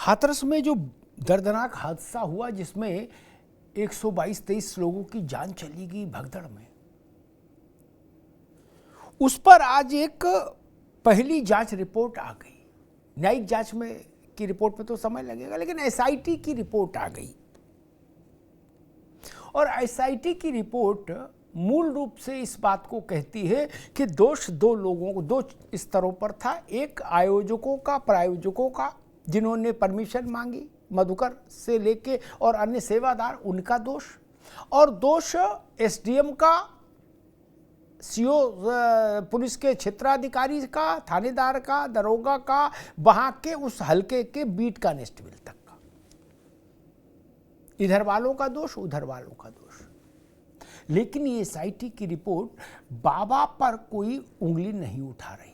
हाथरस में जो दर्दनाक हादसा हुआ जिसमें 122-23 लोगों की जान चली गई भगदड़ में, उस पर आज एक पहली जांच रिपोर्ट आ गई। न्यायिक जांच में की रिपोर्ट में तो समय लगेगा, लेकिन एसआईटी की रिपोर्ट आ गई और एसआईटी की रिपोर्ट मूल रूप से इस बात को कहती है कि दोष दो स्तरों पर था। एक आयोजकों का, प्रायोजकों का, जिन्होंने परमिशन मांगी मधुकर से लेके और अन्य सेवादार, उनका दोष, और दोष एसडीएम का, सीओ पुलिस के क्षेत्राधिकारी का, थानेदार का, दरोगा का, वहां के उस हल्के के बीट कांस्टेबल तक का। इधर वालों का दोष, उधर वालों का दोष। लेकिन ये एसआईटी की रिपोर्ट बाबा पर कोई उंगली नहीं उठा रही।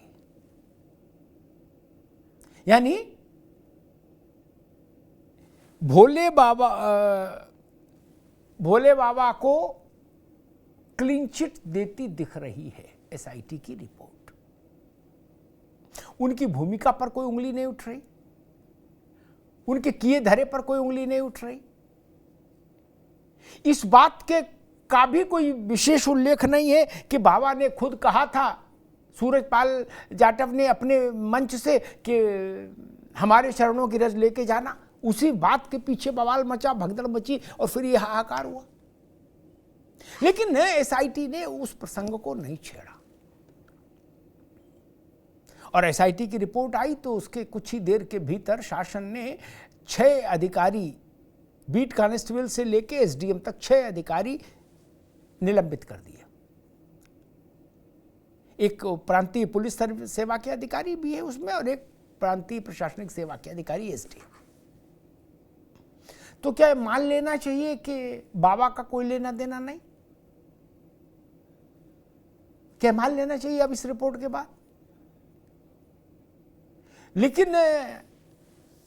यानी भोले बाबा को क्लीन चिट देती दिख रही है एसआईटी की रिपोर्ट। उनकी भूमिका पर कोई उंगली नहीं उठ रही, उनके किए धरे पर कोई उंगली नहीं उठ रही। इस बात के का भी कोई विशेष उल्लेख नहीं है कि बाबा ने खुद कहा था, सूरजपाल जाटव ने अपने मंच से, कि हमारे चरणों की रज लेके जाना। उसी बात के पीछे बवाल मचा, भगदड़ मची और फिर यह हाहाकार हुआ। लेकिन एसआईटी ने उस प्रसंग को नहीं छेड़ा और एसआईटी की रिपोर्ट आई तो उसके कुछ ही देर के भीतर शासन ने 6 अधिकारी, बीट कांस्टेबल से लेके एसडीएम तक 6 अधिकारी निलंबित कर दिए। एक प्रांतीय पुलिस सेवा के अधिकारी भी है उसमें और एक प्रांतीय प्रशासनिक सेवा के अधिकारी एसडीएम। तो क्या मान लेना चाहिए कि बाबा का कोई लेना देना नहीं? क्या मान लेना चाहिए अब इस रिपोर्ट के बाद? लेकिन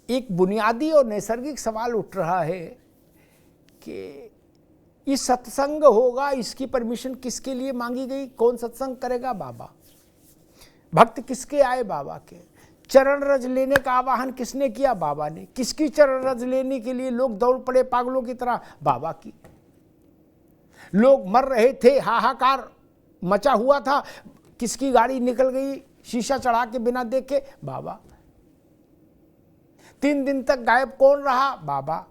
एक बुनियादी और नैसर्गिक सवाल उठ रहा है कि इस सत्संग होगा, इसकी परमिशन किसके लिए मांगी गई? कौन सत्संग करेगा? बाबा। भक्त किसके आए? बाबा के। चरण रज लेने का आवाहन किसने किया? बाबा ने। किसकी चरण रज लेने के लिए लोग दौड़ पड़े पागलों की तरह? बाबा की। लोग मर रहे थे, हाहाकार मचा हुआ था, किसकी गाड़ी निकल गई शीशा चढ़ा के बिना देखे? बाबा। 3 दिन तक गायब कौन रहा? बाबा।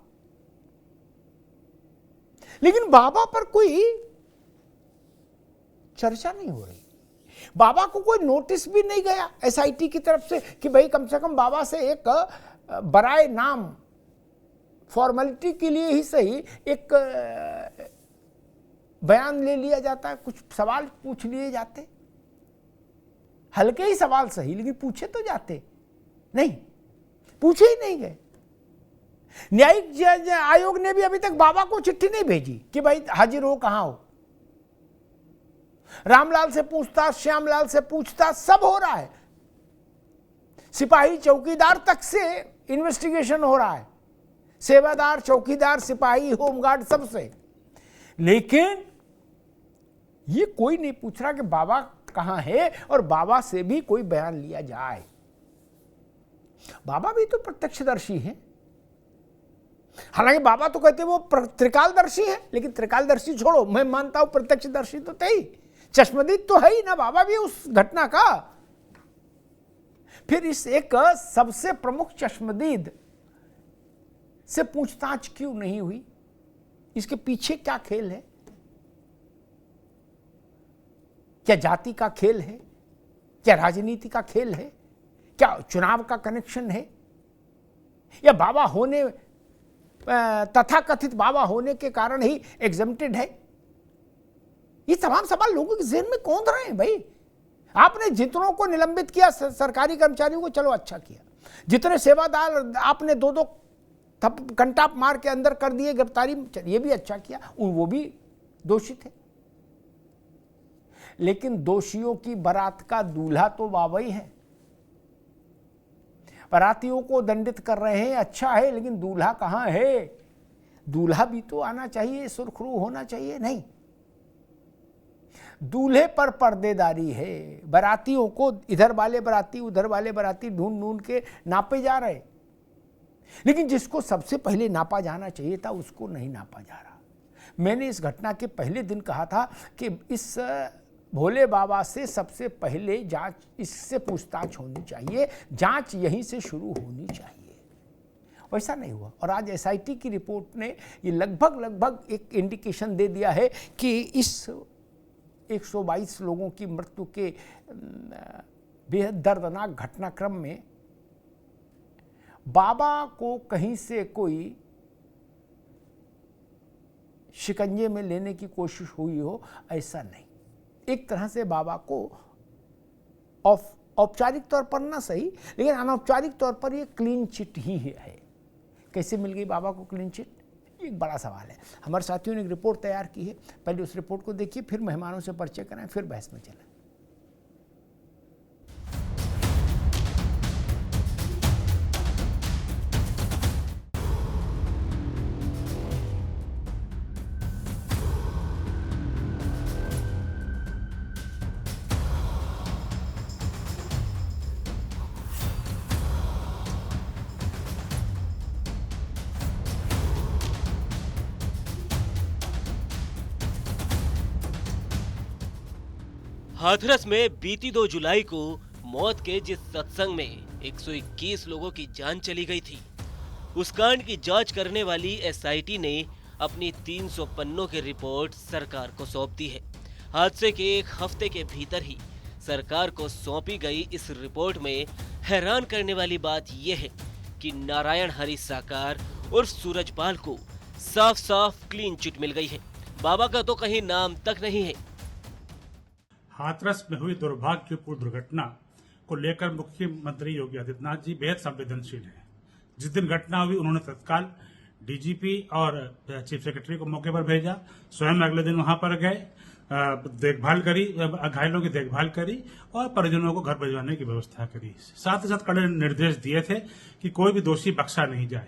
लेकिन बाबा पर कोई चर्चा नहीं हो रही, बाबा को कोई नोटिस भी नहीं गया एसआईटी की तरफ से कि भाई कम से कम बाबा से एक बराए नाम, फॉर्मेलिटी के लिए ही सही, एक बयान ले लिया जाता है, कुछ सवाल पूछ लिए जाते, हल्के ही सवाल सही, लेकिन पूछे तो जाते नहीं, पूछे ही नहीं गए। न्यायिक आयोग ने भी अभी तक बाबा को चिट्ठी नहीं भेजी कि भाई हाजिर हो, कहां हो। रामलाल से पूछताछ, श्यामलाल से पूछताछ, सब हो रहा है। सिपाही चौकीदार तक से इन्वेस्टिगेशन हो रहा है, सेवादार, चौकीदार, सिपाही, होमगार्ड, सबसे। लेकिन ये कोई नहीं पूछ रहा कि बाबा कहां है और बाबा से भी कोई बयान लिया जाए। बाबा भी तो प्रत्यक्षदर्शी हैं। हालांकि बाबा तो कहते हैं वो त्रिकालदर्शी है, लेकिन त्रिकालदर्शी छोड़ो, मैं मानता हूं प्रत्यक्षदर्शी तो थे ही, चश्मदीद तो है ही ना बाबा भी उस घटना का। फिर इस एक सबसे प्रमुख चश्मदीद से पूछताछ क्यों नहीं हुई? इसके पीछे क्या खेल है? क्या जाति का खेल है? क्या राजनीति का खेल है? क्या चुनाव का कनेक्शन है? या बाबा होने, तथाकथित बाबा होने के कारण ही एग्जम्प्टेड है? ये तमाम सवाल लोगों के ज़हन में कौंध रहे हैं। भाई आपने जितनों को निलंबित किया, सरकारी कर्मचारियों को, चलो अच्छा किया। जितने सेवादार आपने 2-2 घंटा मार के अंदर कर दिए, गिरफ्तारी, ये भी अच्छा किया, वो भी दोषी थे। लेकिन दोषियों की बारात का दूल्हा तो बाबा ही है। बारातियों को दंडित कर रहे हैं, अच्छा है, लेकिन दूल्हा कहां है? दूल्हा भी तो आना चाहिए, सुरखरू होना चाहिए। नहीं, दूल्हे पर पर्देदारी है। बारातियों को इधर वाले बाराती, उधर वाले बाराती ढूंढ ढूंढ के नापे जा रहे। लेकिन जिसको सबसे पहले नापा जाना चाहिए था उसको नहीं नापा जा रहा। मैंने इस घटना के पहले दिन कहा था कि इस भोले बाबा से सबसे पहले जांच, इससे पूछताछ होनी चाहिए, जांच यहीं से शुरू होनी चाहिए। वैसा नहीं हुआ और आज एसआईटी की रिपोर्ट ने ये लगभग एक इंडिकेशन दे दिया है कि इस 122 लोगों की मृत्यु के बेहद दर्दनाक घटनाक्रम में बाबा को कहीं से कोई शिकंजे में लेने की कोशिश हुई हो, ऐसा नहीं। एक तरह से बाबा को औपचारिक तौर पर ना सही, लेकिन अनौपचारिक तौर पर ये क्लीन चिट ही है। कैसे मिल गई बाबा को क्लीन चिट, एक बड़ा सवाल है। हमारे साथियों ने एक रिपोर्ट तैयार की है, पहले उस रिपोर्ट को देखिए, फिर मेहमानों से परिचय कराएं, फिर बहस में चलें। हाथरस में बीती 2 जुलाई को मौत के जिस सत्संग में 121 लोगों की जान चली गई थी, उस कांड की जांच करने वाली एसआईटी ने अपनी 300 पन्नों की रिपोर्ट सरकार को सौंप दी है। हादसे के एक हफ्ते के भीतर ही सरकार को सौंपी गई इस रिपोर्ट में हैरान करने वाली बात यह है कि नारायण हरि साकार उर्फ सूरजपाल को साफ साफ क्लीन चिट मिल गई है। बाबा का तो कहीं नाम तक नहीं है। हाथरस में हुई दुर्भाग्यपूर्ण दुर्घटना को लेकर मुख्यमंत्री योगी आदित्यनाथ जी बेहद संवेदनशील हैं। जिस दिन घटना हुई उन्होंने तत्काल डीजीपी और चीफ सेक्रेटरी को मौके पर भेजा, स्वयं अगले दिन वहां पर गए, देखभाल करी, घायलों की देखभाल करी और परिजनों को घर भिजवाने की व्यवस्था करी। साथ ही साथ कड़े निर्देश दिए थे कि कोई भी दोषी बख्शा नहीं जाए।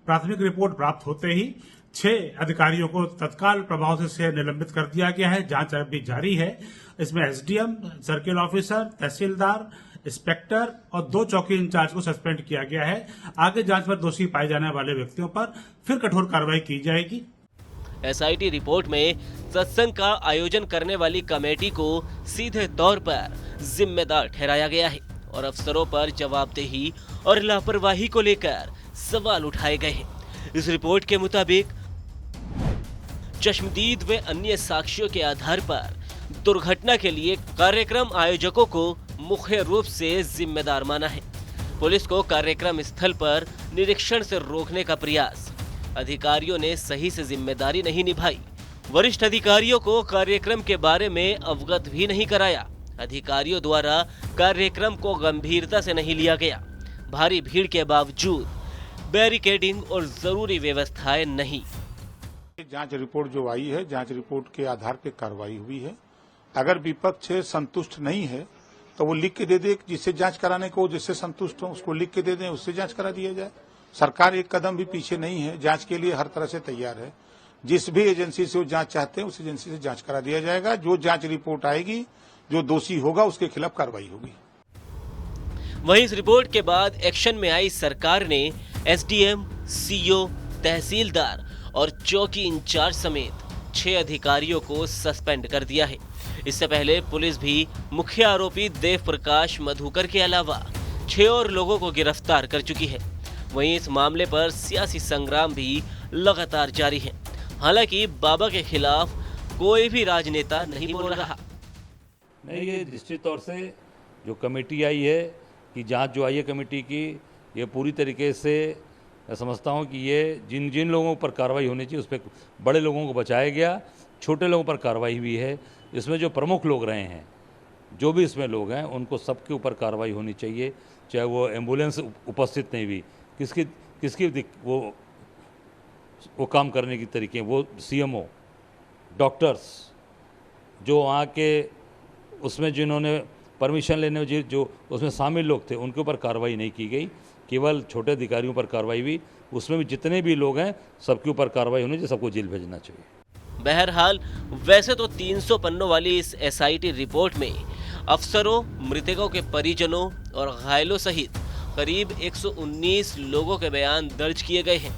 प्राथमिक रिपोर्ट प्राप्त होते ही 6 अधिकारियों को तत्काल प्रभाव से निलंबित कर दिया गया है। जांच अभी जारी है। इसमें एसडीएम, सर्किल ऑफिसर, तहसीलदार, इंस्पेक्टर और 2 चौकी इंचार्ज को सस्पेंड किया गया है। आगे जांच में दोषी पाए जाने वाले व्यक्तियों पर फिर कठोर कार्रवाई की जाएगी। एसआईटी रिपोर्ट में सत्संग का आयोजन करने वाली कमेटी को सीधे तौर पर जिम्मेदार ठहराया गया है और अफसरों पर जवाबदेही और लापरवाही को लेकर सवाल उठाए गए हैं। इस रिपोर्ट के मुताबिक चश्मदीद व अन्य साक्ष्यों के आधार पर दुर्घटना के लिए कार्यक्रम आयोजकों को मुख्य रूप से जिम्मेदार माना है। पुलिस को कार्यक्रम स्थल पर निरीक्षण से रोकने का प्रयास, अधिकारियों ने सही से जिम्मेदारी नहीं निभाई। वरिष्ठ अधिकारियों को कार्यक्रम के बारे में अवगत भी नहीं कराया। अधिकारियों द्वारा कार्यक्रम को गंभीरता से नहीं लिया गया। भारी भीड़ के बावजूद बैरिकेडिंग और जरूरी व्यवस्थाएं नहीं। जांच रिपोर्ट जो आई है, जांच रिपोर्ट के आधार पर कार्रवाई हुई है। अगर विपक्ष संतुष्ट नहीं है तो वो लिख के दे दे, जिससे जांच कराने को, जिससे संतुष्ट हो उसको लिख के दे दें, उससे जांच करा दिया जाए। सरकार एक कदम भी पीछे नहीं है, जांच के लिए हर तरह से तैयार है। जिस भी एजेंसी से वो जांच चाहते हैं उस एजेंसी से जांच करा दिया जाएगा। जो जांच रिपोर्ट आएगी, जो दोषी होगा उसके खिलाफ कार्रवाई होगी। वहीं इस रिपोर्ट के बाद एक्शन में आई सरकार ने एसडीएम, सीओ, तहसीलदार और चौकी इंचार्ज समेत 6 अधिकारियों को सस्पेंड कर दिया है। इससे पहले पुलिस भी मुख्य आरोपी देव प्रकाश मधुकर के अलावा 6 और लोगों को गिरफ्तार कर चुकी है। वहीं इस मामले पर सियासी संग्राम भी लगातार जारी है। हालांकि बाबा के खिलाफ कोई भी राजनेता नहीं बोल रहा। नहीं, ये निश्चित तौर से जो कमेटी आई है, कि जांच जो आई है कमेटी की, ये पूरी तरीके से मैं समझता हूँ कि ये जिन जिन लोगों पर कार्रवाई होनी चाहिए उस पर बड़े लोगों को बचाया गया, छोटे लोगों पर कार्रवाई हुई है। इसमें जो प्रमुख लोग रहे हैं, जो भी इसमें लोग हैं, उनको सबके ऊपर कार्रवाई होनी चाहिए। चाहे वो एम्बुलेंस उपस्थित नहीं हुई, किसकी वो काम करने की तरीके, वो सीएमओ, डॉक्टर्स जो वहाँ के उसमें जिन्होंने परमिशन लेने में जो उसमें शामिल लोग थे, उनके ऊपर कार्रवाई नहीं की गई। केवल छोटे अधिकारियों पर कार्रवाई हुई। उसमें भी जितने भी लोग हैं सबके ऊपर कार्रवाई होनी चाहिए, सबको जेल भेजना चाहिए। बहरहाल वैसे तो 300 पन्नों वाली इस एसआईटी रिपोर्ट में अफसरों, मृतकों के परिजनों और घायलों सहित करीब 119 लोगों के बयान दर्ज किए गए हैं।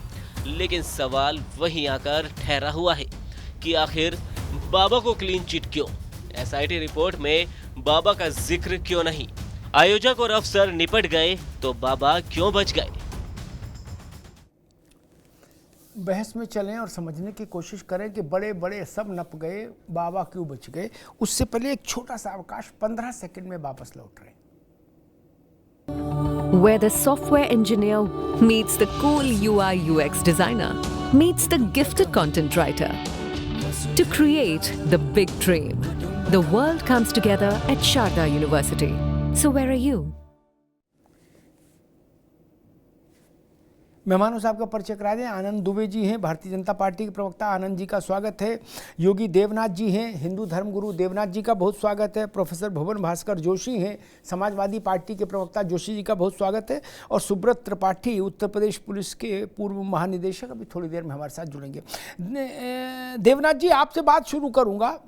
लेकिन सवाल वहीं आकर ठहरा हुआ है कि आखिर बाबा को क्लीन चिट क्यों? एसआईटी रिपोर्ट में बाबा का जिक्र क्यों नहीं? आयोजक और अफसर निपट गए तो बाबा क्यों बच गए? बहस में चलें और समझने की कोशिश करें कि बड़े बड़े सब नप गए, बाबा क्यों बच गए। उससे पहले एक छोटा सा अवकाश, 15 सेकंड में वापस लौट रहे हैं। Where the software engineer meets the cool UI UX designer, meets the gifted content writer. To create the big dream, the world comes together at Sharda University. So where are you? मेहमानों साहब का परिचय करा दें। आनंद दुबे जी हैं, Bharatiya Janata party के प्रवक्ता, आनंद जी का स्वागत है। योगी देवनाथ जी हैं, हिंदू धर्मगुरु देवनाथ जी का बहुत स्वागत है। प्रोफेसर भुवन भास्कर जोशी हैं, समाजवादी पार्टी के प्रवक्ता, जोशी जी का बहुत स्वागत है। और सुब्रत त्रिपाठी, उत्तर प्रदेश पुलिस के पूर्व महानिदेशक, अभी थोड़ी देर में हमारे साथ जुड़ेंगे। देवनाथ जी, आपसे बात शुरू करूँगा।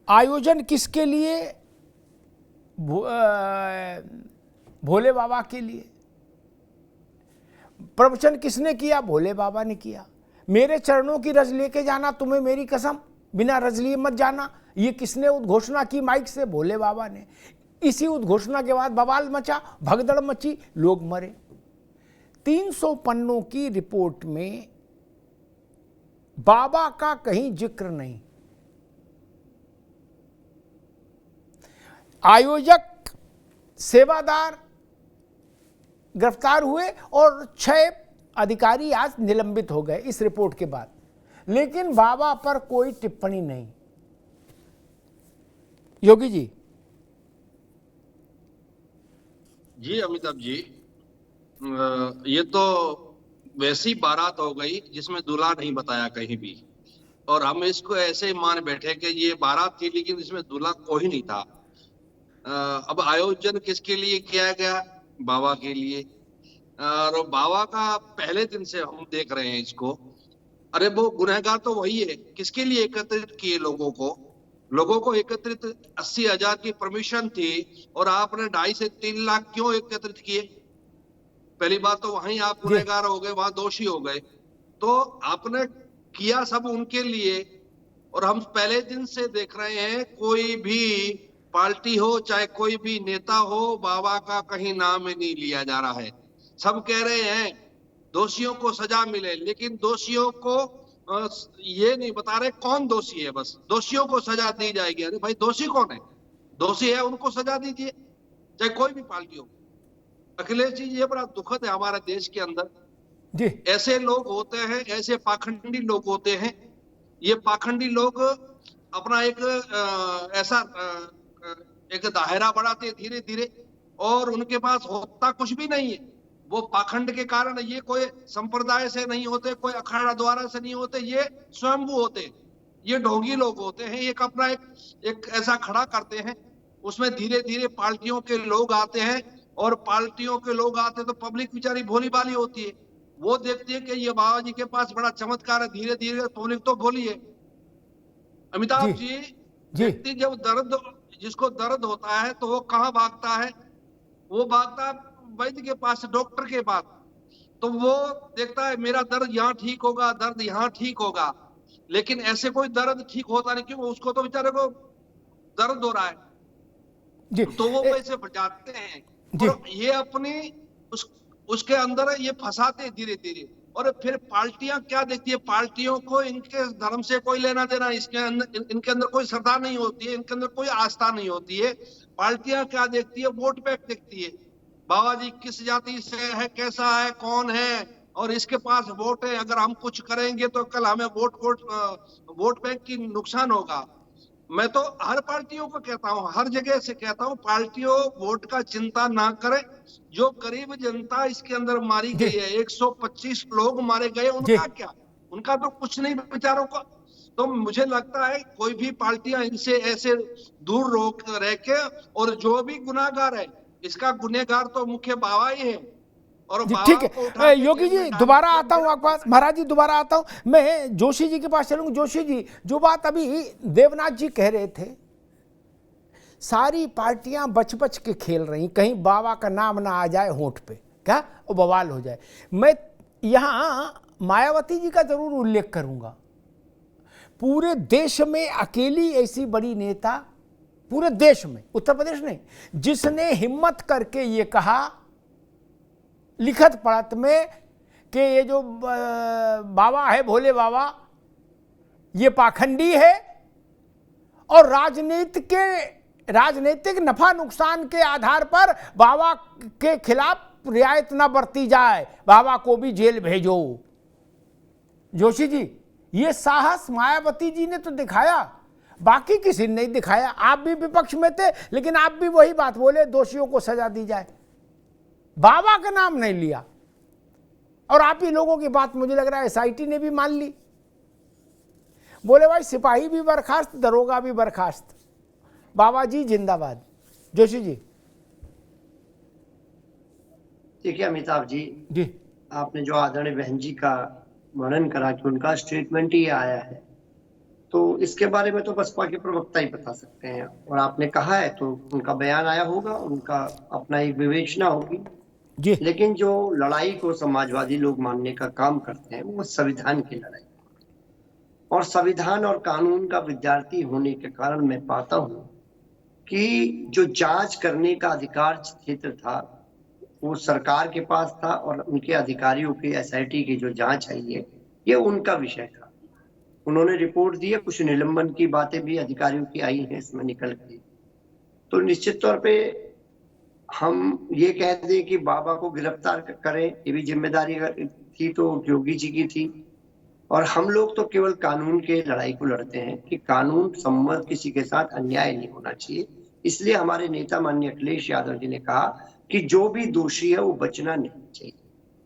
आयोजन किसके लिए? भोले बाबा के लिए। प्रवचन किसने किया? भोले बाबा ने किया। मेरे चरणों की रज लेके जाना, तुम्हें मेरी कसम, बिना रज लिए मत जाना। ये किसने उद्घोषणा की माइक से? भोले बाबा ने। इसी उद्घोषणा के बाद बवाल मचा, भगदड़ मची, लोग मरे। 300 पन्नों की रिपोर्ट में बाबा का कहीं जिक्र नहीं। आयोजक, सेवादार गिरफ्तार हुए और 6 अधिकारी आज निलंबित हो गए इस रिपोर्ट के बाद, लेकिन बाबा पर कोई टिप्पणी नहीं। योगी जी। जी अमिताभ जी, ये तो वैसी बारात हो गई जिसमें दूल्हा नहीं बताया कहीं भी, और हम इसको ऐसे ही मान बैठे कि ये बारात थी लेकिन इसमें दूल्हा कोई नहीं था। अब आयोजन किसके लिए किया गया? बाबा के लिए। और बाबा का पहले दिन से हम देख रहे हैं इसको। अरे वो गुनहगार तो वही है। किसके लिए एकत्रित किए लोगों को एकत्रित 80,000 की परमिशन थी और आपने 2.5 से 3 लाख क्यों एकत्रित किए? पहली बात तो वहीं आप गुनहगार हो गए, वहां दोषी हो गए। तो आपने किया सब उनके लिए, और हम पहले दिन से देख रहे हैं कोई भी पार्टी हो चाहे कोई भी नेता हो, बाबा का कहीं नाम ही नहीं लिया जा रहा है। सब कह रहे हैं दोषियों को सजा मिले, लेकिन दोषियों को ये नहीं बता रहे कौन दोषी है। बस दोषियों को सजा दी जाएगी। अरे भाई, दोषी कौन है? दोषी है उनको सजा दीजिए, चाहे कोई भी पार्टी हो। अखिलेश जी, ये बड़ा दुखद है हमारे देश के अंदर जी। ऐसे लोग होते हैं, ऐसे पाखंडी लोग होते हैं। ये पाखंडी लोग अपना ऐसा एक दायरा बढ़ाते धीरे धीरे, और उनके पास होता कुछ भी नहीं है। वो पाखंड के कारण, ये कोई संप्रदाय से नहीं होते, कोई अखाड़ा द्वारा से नहीं होते, ये स्वयंभू होते, ये ढोंगी लोग होते हैं। एक अपना एक ऐसा खड़ा करते हैं, उसमें धीरे धीरे पार्टियों के लोग आते हैं, और पार्टियों के लोग आते तो पब्लिक बेचारी भोली भाली होती है। वो देखती है कि ये बाबा जी के पास बड़ा चमत्कार है, धीरे धीरे पब्लिक तो भोली है। अमिताभ जी, व्यक्ति जब जिसको दर्द होता है तो वो कहाँ भागता है? वो भागता है वैद्य के पास, डॉक्टर के पास। तो वो देखता है मेरा दर्द यहाँ ठीक होगा, दर्द यहाँ ठीक होगा, लेकिन ऐसे कोई दर्द ठीक होता नहीं, क्यों? उसको तो बेचारे को दर्द हो रहा है जी। तो वो वैसे बचाते हैं और ये अपनी उसके अंदर ये फंसाते धीरे धीरे। और फिर पार्टियां क्या देखती है? पार्टियों को इनके धर्म से कोई लेना देना, इनके अंदर कोई श्रद्धा नहीं होती है, इनके अंदर कोई आस्था नहीं होती है। पार्टियां क्या देखती है? वोट बैंक देखती है। बाबा जी किस जाति से है, कैसा है, कौन है, और इसके पास वोट है, अगर हम कुछ करेंगे तो कल हमें वोट बैंक की नुकसान होगा। मैं तो हर पार्टियों को कहता हूं, हर जगह से कहता हूं, पार्टियों वोट का चिंता ना करें। जो गरीब जनता इसके अंदर मारी गई है, 125 लोग मारे गए, उनका क्या? उनका तो कुछ नहीं बेचारों को। तो मुझे लगता है कोई भी पार्टियां इनसे ऐसे दूर रह के, और जो भी गुनाहगार है, इसका गुनहगार तो मुख्य बाबा ही है। और ठीक है योगी जी, दोबारा आता हूँ आपके पास। महाराज जी, दोबारा आता हूँ। मैं जोशी जी के पास चलूंगा। जोशी जी, जो बात अभी देवनाथ जी कह रहे थे, सारी पार्टियां बच बच के खेल रही, कहीं बाबा का नाम ना आ जाए होंठ पे, क्या वो बवाल हो जाए। मैं यहां मायावती जी का जरूर उल्लेख करूंगा। पूरे देश में अकेली ऐसी बड़ी नेता, पूरे देश में, उत्तर प्रदेश नहीं, जिसने हिम्मत करके ये कहा लिखत पढ़त में कि ये जो बाबा है, भोले बाबा, ये पाखंडी है और राजनीतिक नफा नुकसान के आधार पर बाबा के खिलाफ रियायत न बरती जाए, बाबा को भी जेल भेजो। जोशी जी, ये साहस मायावती जी ने तो दिखाया, बाकी किसी ने नहीं दिखाया। आप भी विपक्ष में थे, लेकिन आप भी वही बात बोले, दोषियों को सजा दी जाए, बाबा का नाम नहीं लिया। और आप ही लोगों की बात मुझे लग रहा है एसआईटी ने भी मान ली, बोले भाई सिपाही भी बर्खास्त, दरोगा भी बर्खास्त, बाबा जी जिंदाबाद। जोशी जी। देखिए अमिताभ जी, जी आपने जो आदरणीय बहन जी का वर्णन करा कि उनका स्टेटमेंट ही आया है, तो इसके बारे में तो बसपा के प्रवक्ता ही बता सकते हैं। और आपने कहा है तो उनका बयान आया होगा, उनका अपना एक विवेचना होगी जी। लेकिन जो लड़ाई को समाजवादी लोग मानने का काम करते हैं वो संविधान की लड़ाई, और संविधान और कानून का विद्यार्थी होने के कारण मैं पाता हूं कि जो जांच करने का अधिकार क्षेत्र था वो सरकार के पास था, और उनके अधिकारियों की एसआईटी की जो जांच आई है ये उनका विषय था। उन्होंने रिपोर्ट दी है, कुछ निलंबन की बातें भी अधिकारियों की आई हैं इसमें निकल के। तो निश्चित तौर पे हम ये कह दें कि बाबा को गिरफ्तार करें, ये भी जिम्मेदारी थी तो योगी जी की थी। और हम लोग तो केवल कानून के लड़ाई को लड़ते हैं कि कानून सम्मत किसी के साथ अन्याय नहीं होना चाहिए। इसलिए हमारे नेता माननीय अखिलेश यादव जी ने कहा कि जो भी दोषी है वो बचना नहीं चाहिए,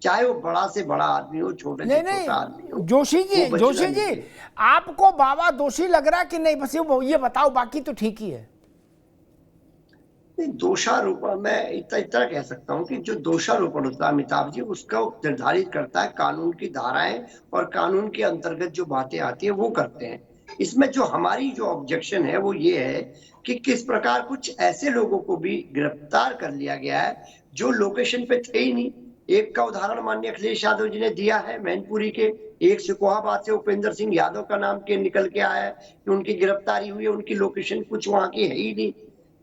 चाहे वो बड़ा से बड़ा आदमी हो, छोटे से छोटा आदमी हो। जोशी जी, आपको बाबा दोषी लग रहा कि नहीं, बस ये बताओ, बाकी तो ठीक ही है। दोषारोपण, मैं इतना कह सकता हूं कि जो दोषारोपण होता है अमिताभ जी, उसका निर्धारित करता है कानून की धाराएं, और कानून के अंतर्गत जो बातें आती है वो करते हैं। इसमें जो हमारी जो ऑब्जेक्शन है वो ये है कि किस प्रकार कुछ ऐसे लोगों को भी गिरफ्तार कर लिया गया है जो लोकेशन पे थे ही नहीं। एक का उदाहरण माननीय अखिलेश यादव जी ने दिया है मैनपुरी के, एक सिकोहाबाद से उपेंद्र सिंह यादव का नाम के निकल के आया है कि उनकी गिरफ्तारी हुई है, उनकी लोकेशन कुछ वहां की है ही नहीं।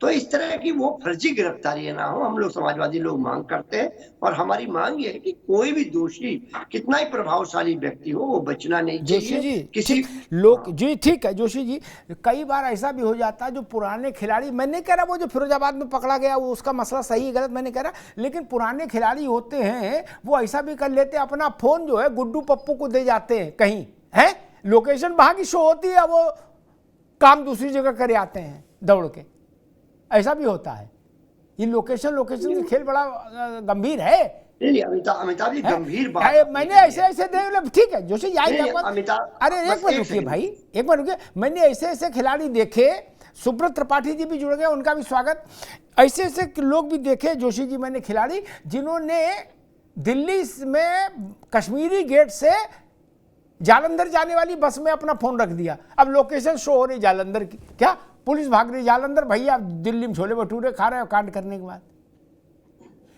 तो इस तरह की वो फर्जी गिरफ्तारी ना हो, हम लोग समाजवादी लोग मांग करते हैं। और हमारी मांग ये है कि कोई भी दोषी कितना ही प्रभावशाली व्यक्ति हो वो बचना नहीं चाहिए। जोशी जी, किसी लोग जी, ठीक है जोशी जी, कई बार ऐसा भी हो जाता है जो पुराने खिलाड़ी, मैं नहीं कह रहा वो जो फिरोजाबाद में पकड़ा गया वो उसका मसला सही है गलत मैं नहीं कह रहा, लेकिन पुराने खिलाड़ी होते हैं वो ऐसा भी कर लेते, अपना फोन जो है गुड्डू पप्पू को दे जाते हैं कहीं, है लोकेशन वहां की शो होती है, वो काम दूसरी जगह करे आते हैं दौड़ के, ऐसा भी होता है। ये लोकेशन से खेल बड़ा गंभीर है। अमिताभ जी गंभीर बात मैंने ऐसे देख, ठीक है जोशी, अरे एक मिनट रुकिए भाई, एक मिनट रुकिए, मैंने ऐसे खिलाड़ी देखे, सुब्रत त्रिपाठी जी भी जुड़ गए, उनका भी स्वागत। ऐसे लोग भी देखे जोशी जी मैंने खिलाड़ी, जिन्होंने दिल्ली में कश्मीरी गेट से जालंधर जाने वाली बस में अपना फोन रख दिया, अब लोकेशन शो हो रही जालंधर की, क्या पुलिस भाग रही जालंधर, भैया दिल्ली में छोले भटूरे खा रहे हो कांड करने के बाद।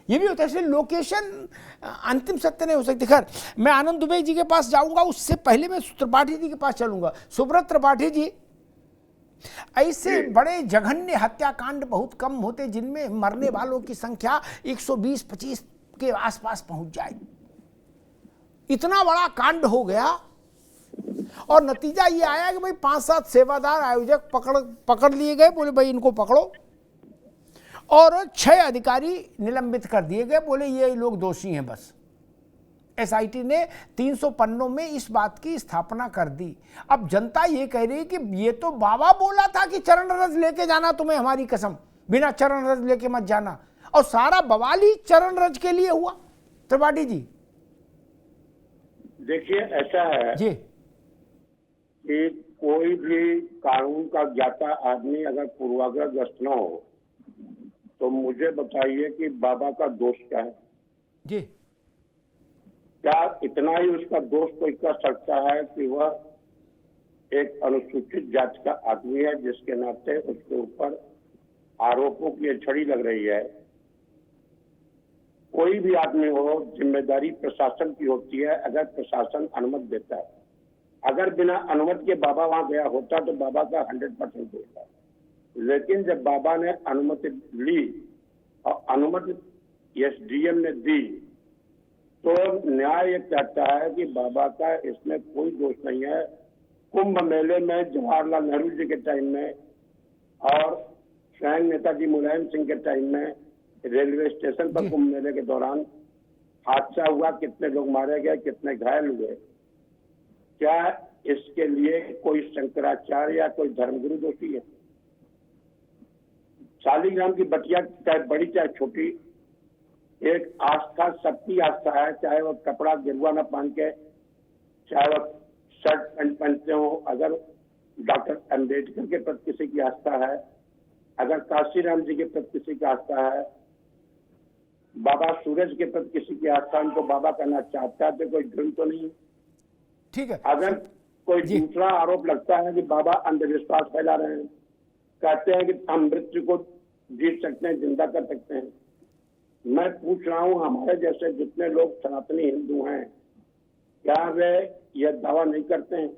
ये भी होता है, इसलिए लोकेशन अंतिम सत्य नहीं हो सकती। खैर, मैं आनंद दुबे जी के पास जाऊंगा, उससे पहले मैं त्रिपाठी जी के पास चलूंगा। सुब्रत त्रिपाठी जी, ऐसे बड़े जघन्य हत्याकांड बहुत कम होते जिनमें मरने वालों की संख्या 120-25 के आसपास पहुंच जाए। इतना बड़ा कांड हो गया और नतीजा ये आया कि भाई 5-7 सेवादार आयोजक पकड़ लिए गए, बोले भाई इनको पकड़ो, और 6 अधिकारी निलंबित कर दिए गए, बोले ये लोग दोषी हैं बस। एसआईटी ने 300 पन्नों में इस बात की स्थापना कर दी। अब जनता ये कह रही है कि ये तो बाबा बोला था कि चरण रज लेके जाना, तुम्हें हमारी कसम, बिना चरण रज लेके मत जाना, और सारा बवाल ही चरण रज के लिए हुआ। त्रिपाठी जी देखिए, ऐसा है जी कि कोई भी कानून का ज्ञाता आदमी अगर पूर्वाग्रहग्रस्त न हो तो मुझे बताइए कि बाबा का दोष क्या है जी? क्या इतना ही उसका दोष कोई कर सकता है कि वह एक अनुसूचित जाति का आदमी है, जिसके नाते उसके ऊपर आरोपों की छड़ी लग रही है। कोई भी आदमी हो, जिम्मेदारी प्रशासन की होती है अगर प्रशासन अनुमति देता है। अगर बिना अनुमति के बाबा वहां गया होता तो बाबा का 100% होता, लेकिन जब बाबा ने अनुमति ली और अनुमति एसडीएम ने दी तो न्याय ये कहता है कि बाबा का इसमें कोई दोष नहीं है। कुंभ मेले में जवाहरलाल नेहरू जी के टाइम में और स्वयं नेताजी मुलायम सिंह के टाइम में रेलवे स्टेशन पर कुंभ मेले के दौरान हादसा हुआ, कितने लोग मारे गए, कितने घायल हुए। क्या इसके लिए कोई शंकराचार्य या कोई धर्मगुरु दोषी है? शालीग्राम की बटिया चाहे बड़ी चाहे छोटी, एक आस्था सबकी आस्था है, चाहे वो कपड़ा गिरुआ न पहन के, चाहे वो शर्ट पैंट पहनते हो। अगर डॉक्टर अम्बेडकर के प्रति किसी की आस्था है, अगर काशीराम जी के प्रति किसी की आस्था है, बाबा सूरज के प्रति किसी की आस्था, उनको बाबा करना चाहता है तो कोई जुर्म तो नहीं। ठीक है। अगर कोई दूसरा आरोप लगता है कि बाबा अंधविश्वास फैला रहे हैं, कहते हैं कि हम मृत्यु को जीत सकते हैं, जिंदा कर सकते हैं, मैं पूछ रहा हूं हमारे जैसे जितने लोग सनातनी हिंदू हैं, क्या वे यह दावा नहीं करते हैं?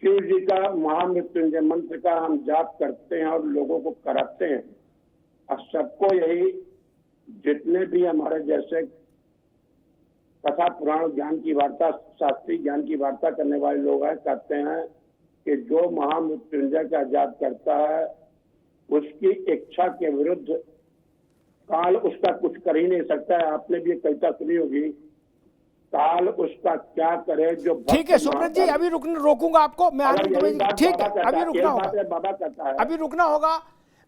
शिव जी का महामृत्युंजय मंत्र का हम जाप करते हैं और लोगों को कराते हैं, और सबको यही, जितने भी हमारे जैसे कथा पुराण ज्ञान की वार्ता, शास्त्रीय ज्ञान की वार्ता करने वाले लोग हैं, कहते हैं कि जो महामृत्युंजय का जाप करता है उसकी इच्छा के विरुद्ध काल उसका कुछ कर ही नहीं सकता है। आपने भी कविता सुनी होगी, काल उसका क्या करे जो। ठीक है सुब्रत जी, अभी रोकूंगा आपको मैं, आनंद दुबे जी। ठीक है, अभी रुकना होगा, बाबा कहता है अभी रुकना होगा।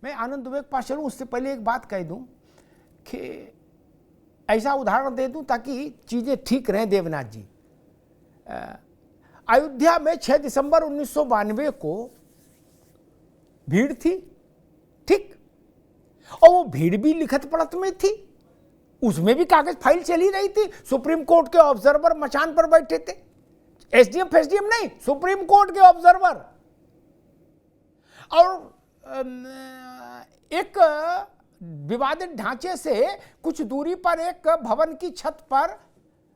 मैं आनंद दुबे के पास चलूं उससे पहले एक बात कह दूं कि ऐसा उदाहरण दे दूं ताकि चीजें ठीक रहें। देवनाथ जी, अयोध्या में 6 दिसंबर 1992 को भीड़ थी, ठीक, और वो भीड़ भी लिखत पढ़त में थी, उसमें भी कागज फाइल चली रही थी। सुप्रीम कोर्ट के ऑब्जर्वर मचान पर बैठे थे, एसडीएम फेसडीएम नहीं, सुप्रीम कोर्ट के ऑब्जर्वर। और एक विवादित ढांचे से कुछ दूरी पर एक भवन की छत पर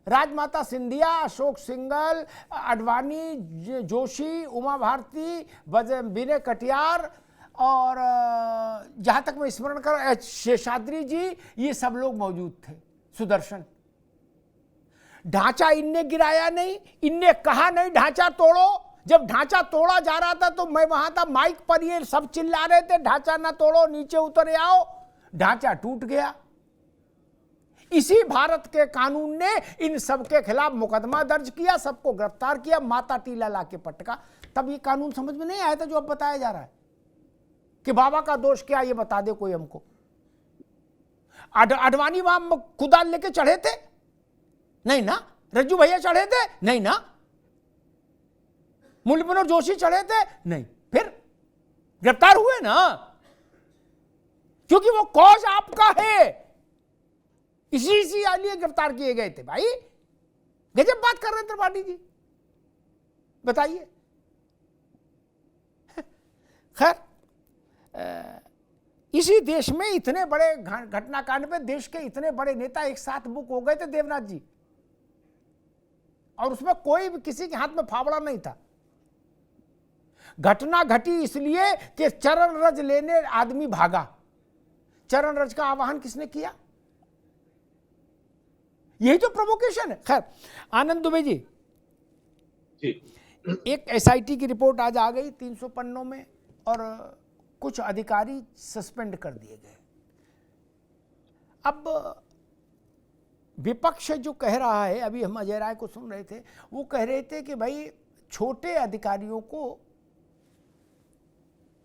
राजमाता सिंधिया, अशोक सिंघल, अडवाणी, जोशी, उमा भारती, विनय कटियार और जहां तक मैं स्मरण कर शेषाद्री जी, ये सब लोग मौजूद थे, सुदर्शन। ढांचा इनने गिराया नहीं, इनने कहा नहीं ढांचा तोड़ो। जब ढांचा तोड़ा जा रहा था तो मैं वहां था, माइक पर ये सब चिल्ला रहे थे ढांचा ना तोड़ो, नीचे उतर आओ। ढांचा टूट गया। इसी भारत के कानून ने इन सब के खिलाफ मुकदमा दर्ज किया, सबको गिरफ्तार किया, माता टीला लाके पटका। तब ये कानून समझ में नहीं आया था जो अब बताया जा रहा है कि बाबा का दोष क्या, ये बता दे कोई हमको। अडवाणी वहां कुदाल लेके चढ़े थे? नहीं ना। रज्जू भैया चढ़े थे? नहीं ना। मुरली मनोहर जोशी चढ़े थे? नहीं। फिर गिरफ्तार हुए ना, क्योंकि वो कॉज आपका है, इसी लिए गिरफ्तार किए गए थे। भाई गजब बात कर रहे थे त्रिपाठी जी, बताइए। खैर, इसी देश में इतने बड़े घटनाकांड में देश के इतने बड़े नेता एक साथ बुक हो गए थे देवनाथ जी, और उसमें कोई भी किसी के हाथ में फावड़ा नहीं था। घटना घटी इसलिए कि चरण रज लेने आदमी भागा। चरण रज का आवाहन किसने किया? यही तो प्रोवोकेशन है। खैर, आनंद दुबे जी, एक एसआईटी की रिपोर्ट आज आ गई 300 पन्नों में, और कुछ अधिकारी सस्पेंड कर दिए गए। अब विपक्ष जो कह रहा है, अभी हम अजय राय को सुन रहे थे, वो कह रहे थे कि भाई छोटे अधिकारियों को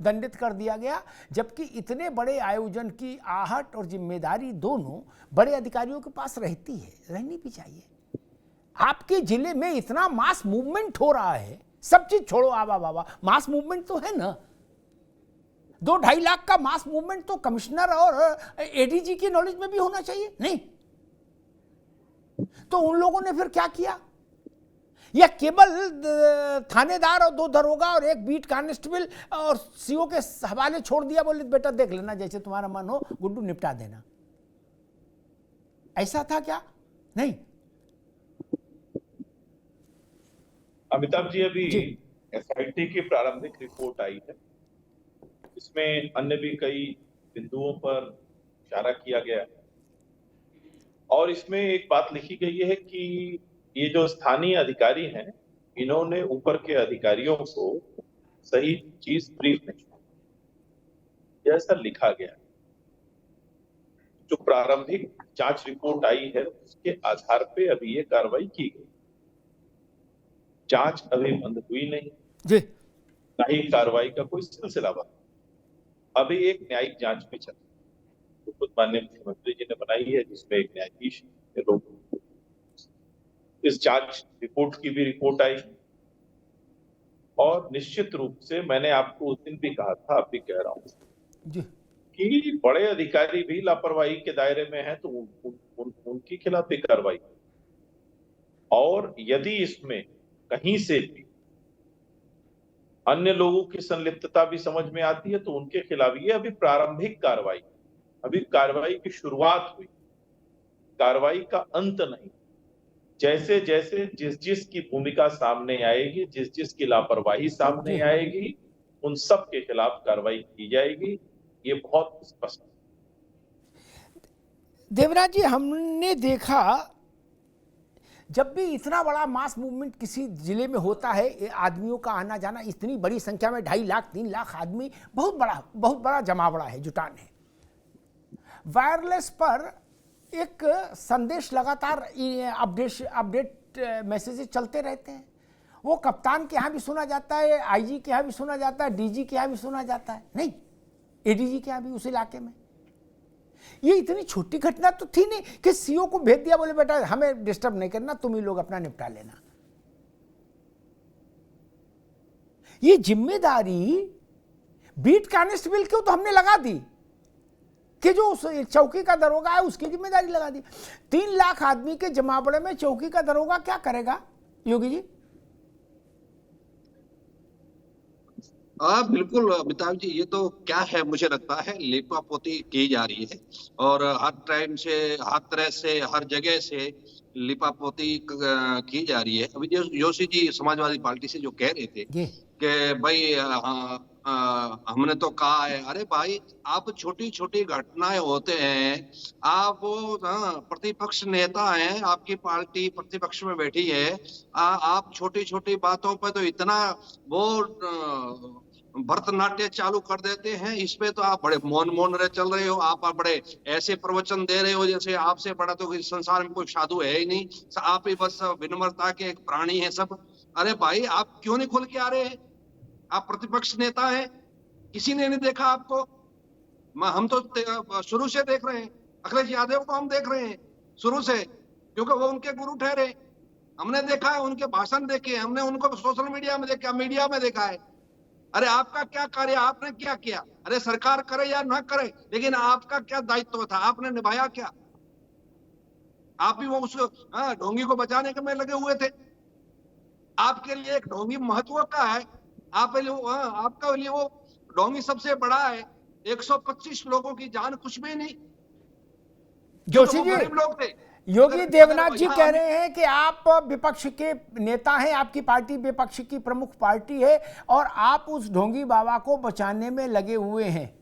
दंडित कर दिया गया, जबकि इतने बड़े आयोजन की आहट और जिम्मेदारी दोनों बड़े अधिकारियों के पास रहती है, रहनी भी चाहिए। आपके जिले में इतना मास मूवमेंट हो रहा है, सब चीज छोड़ो, आवा बाबा, मास मूवमेंट तो है ना। 2-2.5 लाख का मास मूवमेंट तो कमिश्नर और एडीजी की नॉलेज में भी होना चाहिए, नहीं? तो उन लोगों ने फिर क्या किया? या केवल थानेदार और 2 दरोगा और 1 बीट कांस्टेबल और सीओ के हवाले छोड़ दिया, बोले बेटा देख लेना जैसे तुम्हारा मन हो, गुड्डू निपटा देना? ऐसा था क्या? नहीं। अमिताभ जी, अभी एसआईटी की प्रारंभिक रिपोर्ट आई है, इसमें अन्य भी कई बिंदुओं पर इशारा किया गया है और इसमें एक बात लिखी गई है कि ये जो स्थानीय अधिकारी हैं, इन्होंने ऊपर के अधिकारियों को सही चीज ब्रीफ नहीं की, ऐसा लिखा गया है। जो प्रारंभिक जांच रिपोर्ट आई है उसके आधार पे अभी ये कार्रवाई की गई। जांच अभी बंद हुई नहीं जी, ना ही कार्रवाई का कोई सिलसिला बंद, अभी एक न्यायिक जांच में चल रही है, तो खुद माननीय मुख्यमंत्री जी ने बनाई है, जिसमें एक न्यायाधीश के लोग, इस जांच रिपोर्ट की भी रिपोर्ट आई और निश्चित रूप से मैंने आपको उस दिन भी कहा था, अब भी कह रहा हूं कि बड़े अधिकारी भी लापरवाही के दायरे में हैं, तो उनके खिलाफ भी कार्रवाई, और यदि इसमें कहीं से भी अन्य लोगों की संलिप्तता भी समझ में आती है तो उनके खिलाफ, ये अभी प्रारंभिक कार्रवाई, अभी कार्रवाई की शुरुआत हुई, कार्रवाई का अंत नहीं। जैसे जैसे जिस की भूमिका सामने आएगी, जिस की लापरवाही सामने आएगी, उन सब के खिलाफ कार्रवाई की जाएगी, ये बहुत स्पष्ट। देवराज जी, हमने देखा जब भी इतना बड़ा मास मूवमेंट किसी जिले में होता है, आदमियों का आना जाना, इतनी बड़ी संख्या में 2.5 लाख 3 लाख आदमी, बहुत बड़ा जमावड़ा है, जुटान है। वायरलेस पर एक संदेश लगातार अपडेट मैसेजेस चलते रहते हैं। वो कप्तान के यहाँ भी सुना जाता है, आईजी के यहाँ भी सुना जाता है, डीजी के यहाँ भी सुना जाता है, नहीं एडीजी के यहाँ भी उस इलाके में। ये इतनी छोटी घटना तो थी नहीं कि सीओ को भेज दिया, बोले बेटा हमें डिस्टर्ब नहीं करना, तुम ही लोग अपना निपटा लेना। ये जिम्मेदारी बीट कांस्टेबल को तो हमने लगा दी कि जो उस चौकी का दरोगा है उसकी जिम्मेदारी लगा दी। 3 लाख आदमी के जमावड़े में चौकी का दरोगा क्या करेगा योगी जी? बिल्कुल अमिताभ जी, ये तो क्या है, मुझे लगता है लिपापोती की जा रही है और हर टाइम से, हर तरह से, हर जगह से लिपापोती की जा रही है। अभी जोशी जी समाजवादी पार्टी से जो कह रहे थे कि भाई हमने तो कहा है, अरे भाई आप छोटी छोटी घटनाएं होते हैं, आप वो प्रतिपक्ष नेता हैं, आपकी पार्टी प्रतिपक्ष में बैठी है, आप छोटी छोटी बातों पे तो इतना वो भरतनाट्य चालू कर देते हैं, इस पे तो आप बड़े मौन रहे चल रहे हो, आप बड़े ऐसे प्रवचन दे रहे हो जैसे आपसे बड़ा तो इस संसार में कोई साधु है ही नहीं, आप ही बस विनम्रता के एक प्राणी है सब। अरे भाई आप क्यों नहीं खुल के आ रहे हैं? आप प्रतिपक्ष नेता हैं, किसी ने नहीं देखा आपको? हम तो शुरू से देख रहे हैं, अखिलेश यादव को हम देख रहे हैं शुरू से, क्योंकि वो उनके गुरु ठहरे। हमने देखा है, उनके भाषण देखे, हमने उनको सोशल मीडिया में देखा, मीडिया में देखा है। अरे आपका क्या कार्य, आपने क्या किया? अरे सरकार करे या ना करे, लेकिन आपका क्या दायित्व था, आपने निभाया क्या? आप भी वो उस ढोंगी को बचाने के में लगे हुए थे। आपके लिए एक ढोंगी महत्व का है, आपके लिए वो ढोंगी सबसे बड़ा है। 125 लोगों की जान कुछ भी नहीं। जोशी जी, गरीब लोग थे। योगी देवनाथ जी कह रहे हैं कि आप विपक्ष के नेता हैं, आपकी पार्टी विपक्ष की प्रमुख पार्टी है और आप उस ढोंगी बाबा को बचाने में लगे हुए हैं,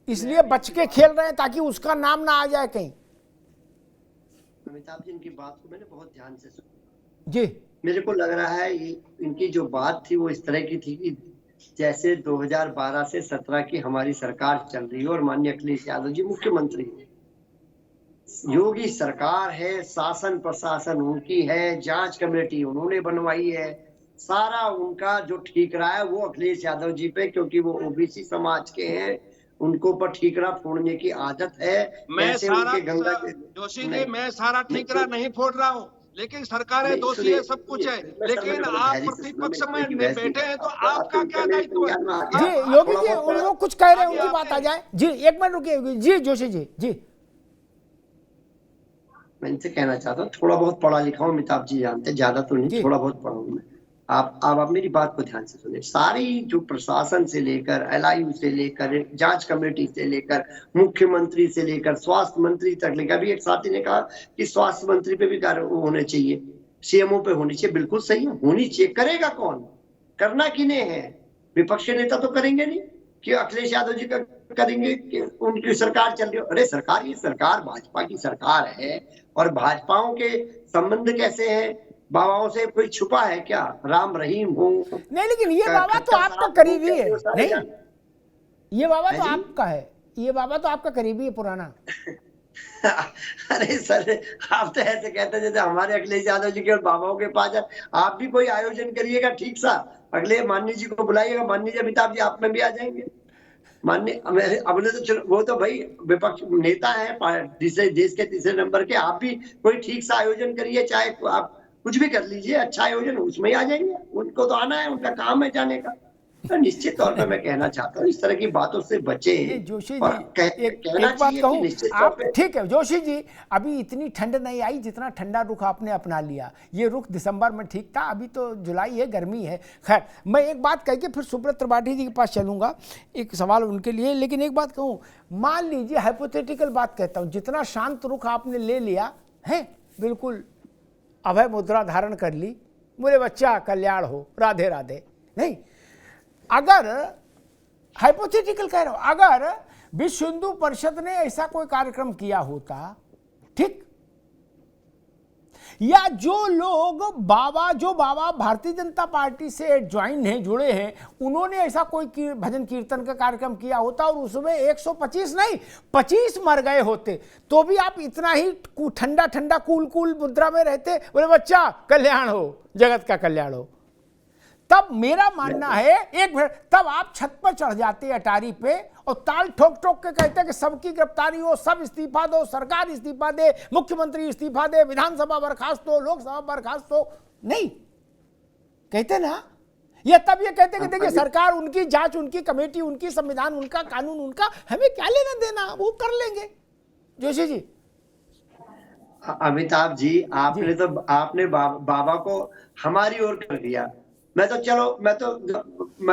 इसलिए बच के खेल रहे हैं ताकि उसका नाम ना आ जाए कहीं। अमिताभ जी, इनकी बात को मैंने बहुत ध्यान से सुना जी। मेरे को लग रहा है ये इनकी जो बात थी वो इस तरह की थी कि जैसे 2012 से 17 की हमारी सरकार चल रही है और माननीय अखिलेश यादव जी मुख्यमंत्री है, योगी सरकार है, शासन प्रशासन उनकी है, जांच कमेटी उन्होंने बनवाई है, सारा उनका जो ठीकरा है वो अखिलेश यादव जी पे, क्योंकि वो ओबीसी समाज के हैं, उनको पर ठीकरा फोड़ने की आदत है। मैं सारा जोशी जी, मैं सारा ठीकरा नहीं फोड़ रहा हूँ, लेकिन सरकारें दोषी है, सब कुछ है, लेकिन आप प्रतिपक्ष में बैठे हैं तो आपका क्या दायित्व है? जी योगी जी, वो कुछ कह रहे हैं, उनकी बात आ जाए। जी 1 मिनट रुकिए जी। जोशी जी, जी मैं इनसे कहना चाहता हूँ, थोड़ा बहुत पढ़ा लिखा हूँ, अमिताभ जी जानते, ज्यादा तो नहीं, थोड़ा बहुत पढ़ा हूँ मैं। आप मेरी बात को ध्यान से सुनिए। सारी जो प्रशासन से लेकर, एलआईयू से लेकर, जांच कमेटी से लेकर, मुख्यमंत्री से लेकर, स्वास्थ्य मंत्री तक लेकर, अभी एक साथी ने कहा कि स्वास्थ्य मंत्री पे भी कार्य होने चाहिए, सीएमओ पे होनी चाहिए, बिल्कुल सही है, होनी चाहिए। करेगा कौन? करना किने है? विपक्ष के नेता तो करेंगे नहीं कि अखिलेश यादव जी का करेंगे कि उनकी सरकार चल रही हो। अरे सरकार, ये सरकार भाजपा की सरकार है, और भाजपाओं के संबंध कैसे हैं बाबाओं से? कोई छुपा है क्या? राम रहीम हो नहीं, लेकिन ये बाबा तो आपका करीबी है। नहीं, ये बाबा तो आपका है, ये बाबा तो आपका करीबी है पुराना। अरे सर, आप तो ऐसे कहते हैं जैसे हमारे अखिलेश यादव जी के और बाबाओं के पास आप भी कोई आयोजन करिएगा ठीक सा, अगले माननीय जी को बुलाइएगा, माननीय जी अमिताभ जी आप में भी आ जाएंगे। माननीय अपने तो वो तो भाई विपक्ष नेता है देश के तीसरे नंबर के, आप भी कोई ठीक सा आयोजन करिए, चाहे आप कुछ भी कर लीजिए, अच्छा आयोजन, उसमें ही आ जाएंगे। उनको तो आना है, उनका काम है जाने का। तो निश्चित तौर पे मैं कहना चाहता हूँ इस तरह की बातों से बचे। जोशी और जी एक बात कहूँ, आप ठीक है जोशी जी, अभी इतनी ठंड नहीं आई जितना ठंडा रुख आपने अपना लिया। ये रुख दिसंबर में ठीक था, अभी तो जुलाई है, गर्मी है। खैर, मैं एक बात कह के फिर सुब्रत त्रिपाठी जी के पास चलूंगा, एक सवाल उनके लिए। लेकिन एक बात कहूँ, मान लीजिए हाइपोथेटिकल बात कहता हूँ, जितना शांत रुख आपने ले लिया है, बिल्कुल अभय मुद्रा धारण कर ली, मेरे बच्चा कल्याण हो, राधे राधे, नहीं, अगर हाइपोथेटिकल कह रहा हूं, अगर विश्व हिंदू परिषद ने ऐसा कोई कार्यक्रम किया होता, ठीक, या जो बाबा भारतीय जनता पार्टी से ज्वाइन है, जुड़े हैं, उन्होंने ऐसा कोई भजन कीर्तन का कार्यक्रम किया होता और उसमें 125 नहीं 25 मर गए होते, तो भी आप इतना ही ठंडा ठंडा कूल मुद्रा में रहते, बोले बच्चा कल्याण हो, जगत का कल्याण हो। तब मेरा मानना है, एक मिनट, तब आप छत पर चढ़ जाते अटारी पे और ताल ठोक ठोक के कहते कि सबकी गिरफ्तारी हो, सब इस्तीफा दो, सरकार इस्तीफा दे, मुख्यमंत्री इस्तीफा दे, विधानसभा बर्खास्त हो, लोकसभा बर्खास्त हो। नहीं कहते ना, या तब ये कहते कि देखिए सरकार उनकी, जांच उनकी, कमेटी उनकी, संविधान उनका, कानून उनका, हमें क्या लेना देना, वो कर लेंगे। जोशी जी, अमिताभ जी, आपने बाबा को हमारी ओर कर दिया। मैं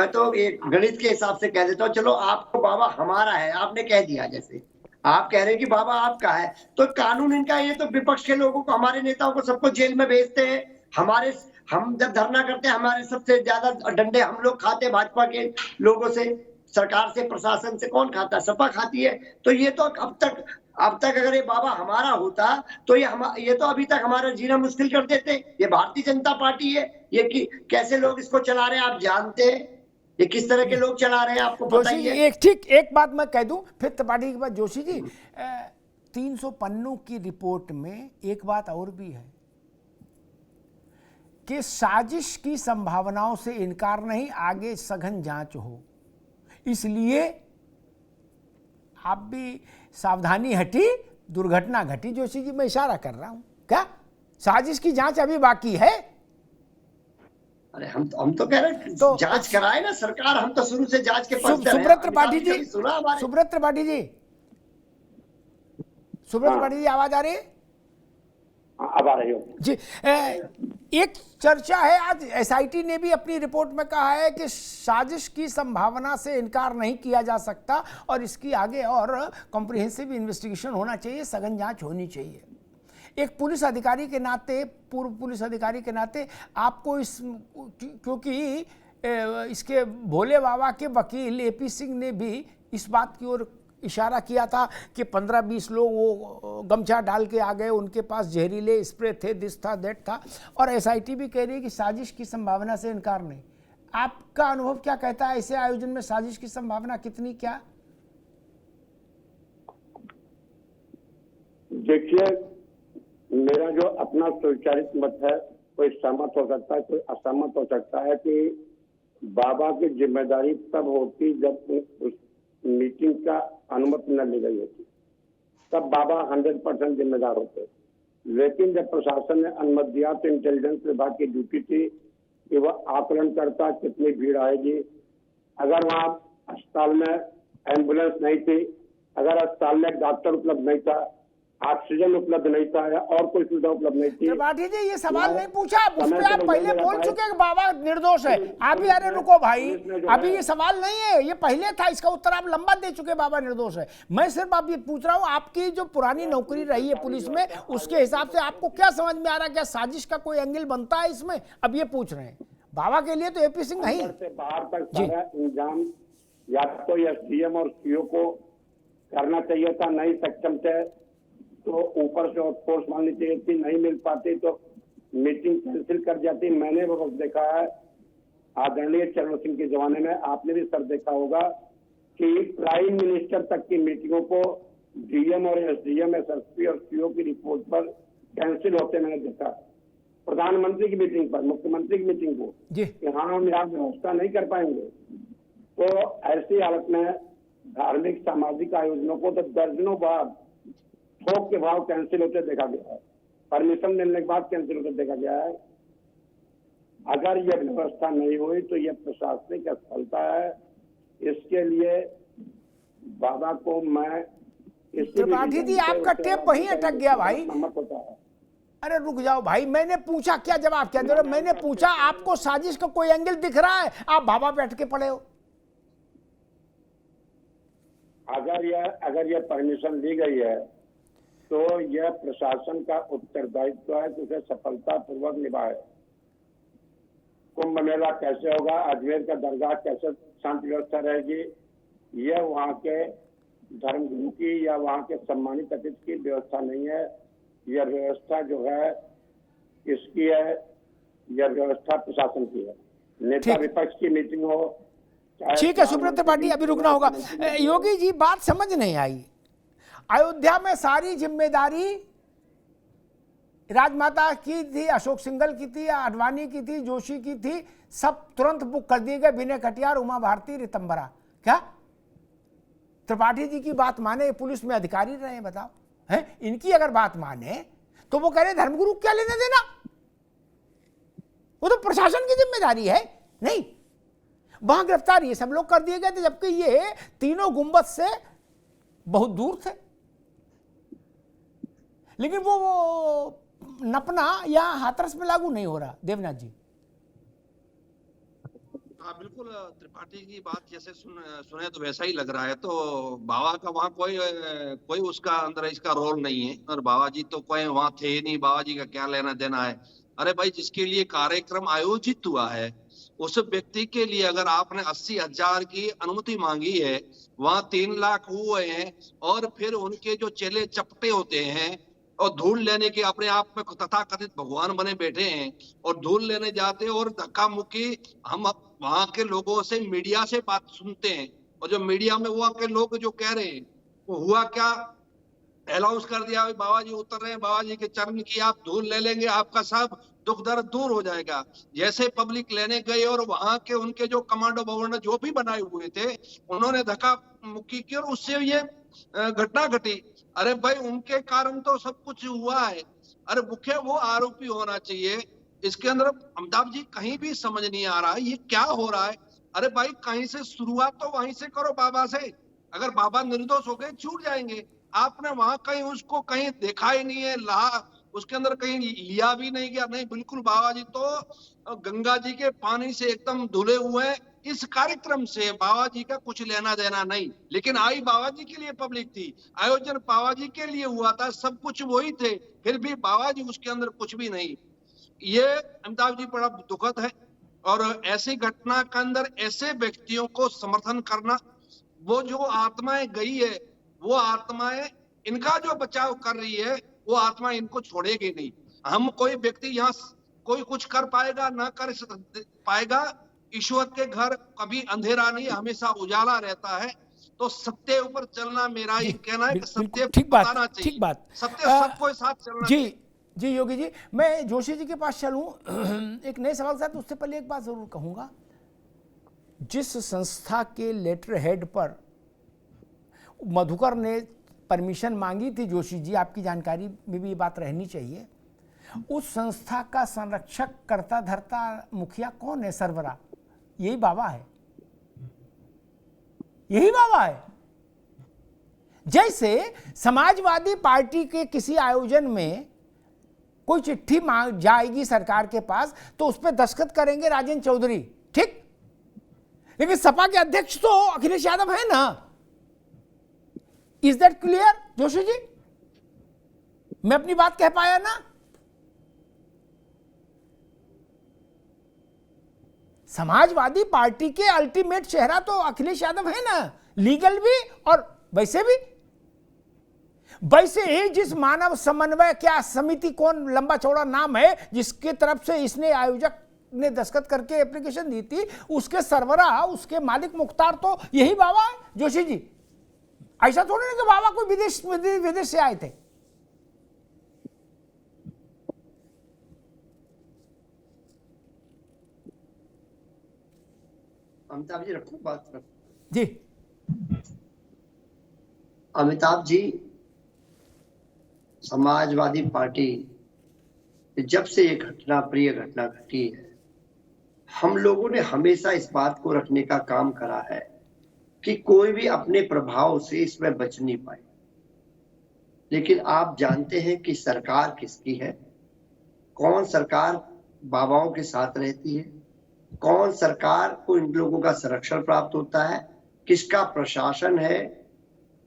तो एक गणित के हिसाब से कह देता हूँ, चलो आपको बाबा हमारा है, आपने कह दिया, जैसे आप कह रहे हैं कि बाबा आपका है, तो कानून इनका, ये तो विपक्ष के लोगों को, हमारे नेताओं को सबको जेल में भेजते हैं। हम जब धरना करते हैं, हमारे सबसे ज्यादा डंडे हम लोग खाते हैं, भाजपा के लोगों से, सरकार से, प्रशासन से कौन खाता है? सपा खाती है। तो ये तो अब तक अगर ये बाबा हमारा होता तो ये तो अभी तक हमारा जीना मुश्किल कर देते। ये भारतीय जनता पार्टी है, ये कैसे लोग इसको चला रहे हैं आप जानते हैं, ये किस तरह के लोग चला रहे हैं आपको पता ही है। एक बात मैं कह दूं फिर त्रिपाठी के बाद जोशी जी, 300 पन्नों की रिपोर्ट में एक बात और भी है कि साजिश की संभावनाओं से इनकार नहीं, आगे सघन जांच हो, इसलिए आप भी सावधानी हटी, दुर्घटना घटी। जोशी जी मैं इशारा कर रहा हूं, क्या साजिश की जांच अभी बाकी है? अरे हम तो कह रहे हैं तो जांच कराए ना सरकार, हम तो शुरू से जांच के पक्ष में। सुब्रत त्रिपाठी जी आवाज आ रही है? अब आ रही हो जी। एक चर्चा है, आज एसआईटी ने भी अपनी रिपोर्ट में कहा है कि साजिश की संभावना से इनकार नहीं किया जा सकता और इसकी आगे और कॉम्प्रिहेंसिव इन्वेस्टिगेशन होना चाहिए, सघन जांच होनी चाहिए। एक पुलिस अधिकारी के नाते, पूर्व पुलिस अधिकारी के नाते आपको क्योंकि इसके भोले बाबा के वकील एपी सिंह ने भी इस बात की ओर इशारा किया था कि 15-20 लोग वो गमछा डाल के आ गए, उनके पास जहरीले स्प्रे थे, दिस था, दैट था, और एसआईटी भी कह रही है कि साजिश की संभावना से इनकार नहीं। आपका अनुभव क्या कहता है, ऐसे आयोजन में साजिश की संभावना कितनी, क्या? देखिए, मेरा जो अपना स्वचालित मत है, कोई सहमत हो सकता है, कोई असहमत हो सकता है कि बाबा की जिम्मेदारी तब होती जब उस मीटिंग का अनुमति न ली गई होती, तब बाबा 100% जिम्मेदार होते। लेकिन जब प्रशासन ने अनुमति दिया तो इंटेलिजेंस विभाग की ड्यूटी थी कि वह आकलन करता कितनी भीड़ आएगी। अगर वहाँ अस्पताल में एम्बुलेंस नहीं थी, अगर अस्पताल में डॉक्टर उपलब्ध नहीं था, ऑक्सीजन उपलब्ध नहीं था या और कोई सुविधा उपलब्ध नहीं थी। त्रिपाठी जी ये सवाल नहीं पूछा, उस समय पर से आप लोग पहले नहीं बोल लगा चुके कि बाबा निर्दोष है। आप भी अरे रुको भाई, अभी ये सवाल नहीं है, ये पहले था, इसका उत्तर आप लंबा दे चुके, बाबा निर्दोष है। मैं सिर्फ आप ये पूछ रहा हूँ, आपकी जो पुरानी नौकरी रही है पुलिस में, उसके हिसाब से आपको क्या समझ में आ रहा है, क्या साजिश का कोई एंगल बनता है इसमें? अब ये पूछ रहे हैं। बाबा के लिए तो एपी सिंह नहीं से बाहर तक सारा इंजाम या तो एसडीएम और सीओ को करना चाहिए था, नहीं सक्षम थे तो ऊपर से और फोर्स माननी चाहिए थी, नहीं मिल पाती तो मीटिंग कैंसिल कर जाती। मैंने वो वक्त देखा है आदरणीय चरण सिंह के जमाने में, आपने भी सर देखा होगा कि प्राइम मिनिस्टर तक की मीटिंगों को डीएम और एसडीएम, एसएसपी और सीओ की रिपोर्ट पर कैंसिल होते मैंने देखा। प्रधानमंत्री की मीटिंग पर, मुख्यमंत्री की मीटिंग को कि हाँ हम यहाँ व्यवस्था नहीं कर पाएंगे, तो ऐसी हालत में धार्मिक सामाजिक आयोजनों को तो दर्जनों बार थोक के भाव कैंसिल होते देखा गया है, परमिशन मिलने के बाद कैंसिल होते देखा गया है। अगर यह व्यवस्था नहीं हुई तो यह प्रशासनिक असफलता है। इसके लिए बाबा को मैं त्रिपाठी जी आपका टेप वहीं अटक गया भाई। होता है। अरे रुक जाओ भाई, मैंने पूछा क्या जवाब क्या दे रहे हो? मैंने पूछा आपको साजिश का कोई एंगल दिख रहा है, आप बाबा पे अटके पड़े हो। अगर यह परमिशन ली गई है तो यह प्रशासन का उत्तरदायित्व है कि उसे सफलतापूर्वक निभाए। कुंभ मेला कैसे होगा, अजमेर का दरगाह कैसे शांति व्यवस्था रहेगी, यह वहाँ के धर्मगुरु की या वहाँ के सम्मानित अतिथि की व्यवस्था नहीं है। यह व्यवस्था जो है इसकी है, यह व्यवस्था प्रशासन की है। नेता विपक्ष की मीटिंग हो, ठीक है सुब्रत त्रिपाठी, अभी रुकना होगा। योगी जी बात समझ नहीं आई। अयोध्या में सारी जिम्मेदारी राजमाता की थी, अशोक सिंघल की थी, आडवाणी की थी, जोशी की थी, सब तुरंत बुक कर दिए गए, विनय कटियार, उमा भारती, रितंबरा। क्या त्रिपाठी जी की बात माने, पुलिस में अधिकारी रहे हैं, बताओ है? इनकी अगर बात माने तो वो कह रहे धर्मगुरु क्या लेने देना, वो तो प्रशासन की जिम्मेदारी है। नहीं, वहां गिरफ्तार ये सब लोग कर दिए गए थे, जबकि ये तीनों गुंबद से बहुत दूर थे। लेकिन वो नपना या हाथरस में लागू नहीं हो रहा। देवनाथ जी। हाँ बिल्कुल, त्रिपाठी की बात जैसे सुने तो वैसा ही लग रहा है। तो बाबा का वहाँ कोई उसका अंदर इसका रोल नहीं है, और बाबा जी तो कोई वहाँ थे ही नहीं, बाबा जी का क्या लेना देना है। अरे भाई, जिसके लिए कार्यक्रम आयोजित हुआ है उस व्यक्ति के लिए अगर आपने 80,000 की अनुमति मांगी है, वहाँ 3 लाख हुए हैं, और फिर उनके जो चेले चपटे होते हैं और धूल लेने के अपने आप में तथाकथित भगवान बने बैठे हैं और धूल लेने जाते हैं, और धक्का मुक्की हम वहां के लोगों से, मीडिया से बात सुनते हैं, और जो मीडिया में वहां के लोग जो कह रहे हैं वो हुआ क्या, अनाउंस कर दिया बाबा जी उतर रहे हैं, बाबा जी के चरण की आप धूल ले लेंगे, आपका सब दुख दर्द दूर हो जाएगा। जैसे पब्लिक लेने गए और वहां के उनके जो कमांडो भवन जो भी बनाए हुए थे उन्होंने धक्का मुक्की की और उससे ये घटना घटी। अरे भाई, उनके कारण तो सब कुछ हुआ है। अरे मुख्य वो आरोपी होना चाहिए। इसके अंदर अमिताभ जी कहीं भी समझ नहीं आ रहा है ये क्या हो रहा है। अरे भाई, कहीं से शुरुआत तो वहीं से करो बाबा से। अगर बाबा निर्दोष हो गए छूट जाएंगे। आपने वहां कहीं उसको कहीं देखा ही नहीं है, उसके अंदर कहीं लिया भी नहीं गया। नहीं, बिल्कुल बाबा जी तो गंगा जी के पानी से एकदम धुले हुए हैं। इस कार्यक्रम से बाबा जी का कुछ लेना देना नहीं, लेकिन आई बाबा जी के लिए पब्लिक थी, आयोजन बाबा जी के लिए हुआ था, सब कुछ वही थे, फिर भी बाबा जी उसके अंदर कुछ भी नहीं। ये अमिताभ जी बड़ा दुखद है। और ऐसी घटना के अंदर ऐसे व्यक्तियों को समर्थन करना, वो जो आत्माएं गई है वो आत्माएं इनका जो बचाव कर रही है, वो आत्मा इनको छोड़ेगी नहीं। हम कोई व्यक्ति यहाँ कोई कुछ कर पाएगा ना कर पाएगा, ईश्वर के घर कभी अंधेरा नहीं, हमेशा उजाला रहता है। तो सत्य ऊपर चलना मेरा ये कहना है कि सत्य बताना चाहिए। ठीक बात, सत्य सबको साथ चलना चाहिए। जी योगी जी, मैं जोशी जी के पास चलूं एक नए सवाल के साथ। उससे पहले एक बात जरूर कहूंगा, जिस संस्था के लेटर हेड पर मधुकर ने परमिशन मांगी थी, जोशी जी आपकी जानकारी में भी ये बात रहनी चाहिए, उस संस्था का संरक्षक करता धरता मुखिया कौन है? सरबरा यही बाबा है, यही बाबा है। जैसे समाजवादी पार्टी के किसी आयोजन में कोई चिट्ठी मांग जाएगी सरकार के पास तो उस पर दस्तखत करेंगे राजेंद्र चौधरी, ठीक, लेकिन सपा के अध्यक्ष तो अखिलेश यादव है ना। Is that clear Joshi ji? मैं अपनी बात कह पाया ना? समाजवादी पार्टी के अल्टीमेट चेहरा तो अखिलेश यादव है ना, लीगल भी और वैसे भी। वैसे ही जिस मानव समन्वय क्या समिति, कौन लंबा चौड़ा नाम है जिसके तरफ से इसने आयोजक ने दस्तखत करके एप्लीकेशन दी थी, उसके सरबराह, उसके मालिक मुख्तार तो यही बाबा है जोशी जी। ऐसा थोड़ी ना कि बाबा कोई विदेश से आए थे। अमिताभ जी रखो बात रखो जी। अमिताभ जी, समाजवादी पार्टी जब से ये घटना, प्रिय घटना घटी है, हम लोगों ने हमेशा इस बात को रखने का काम करा है कि कोई भी अपने प्रभाव से इसमें बच नहीं पाए। लेकिन आप जानते हैं कि सरकार किसकी है, कौन सरकार बाबाओं के साथ रहती है, कौन सरकार को इन लोगों का संरक्षण प्राप्त होता है, किसका प्रशासन है,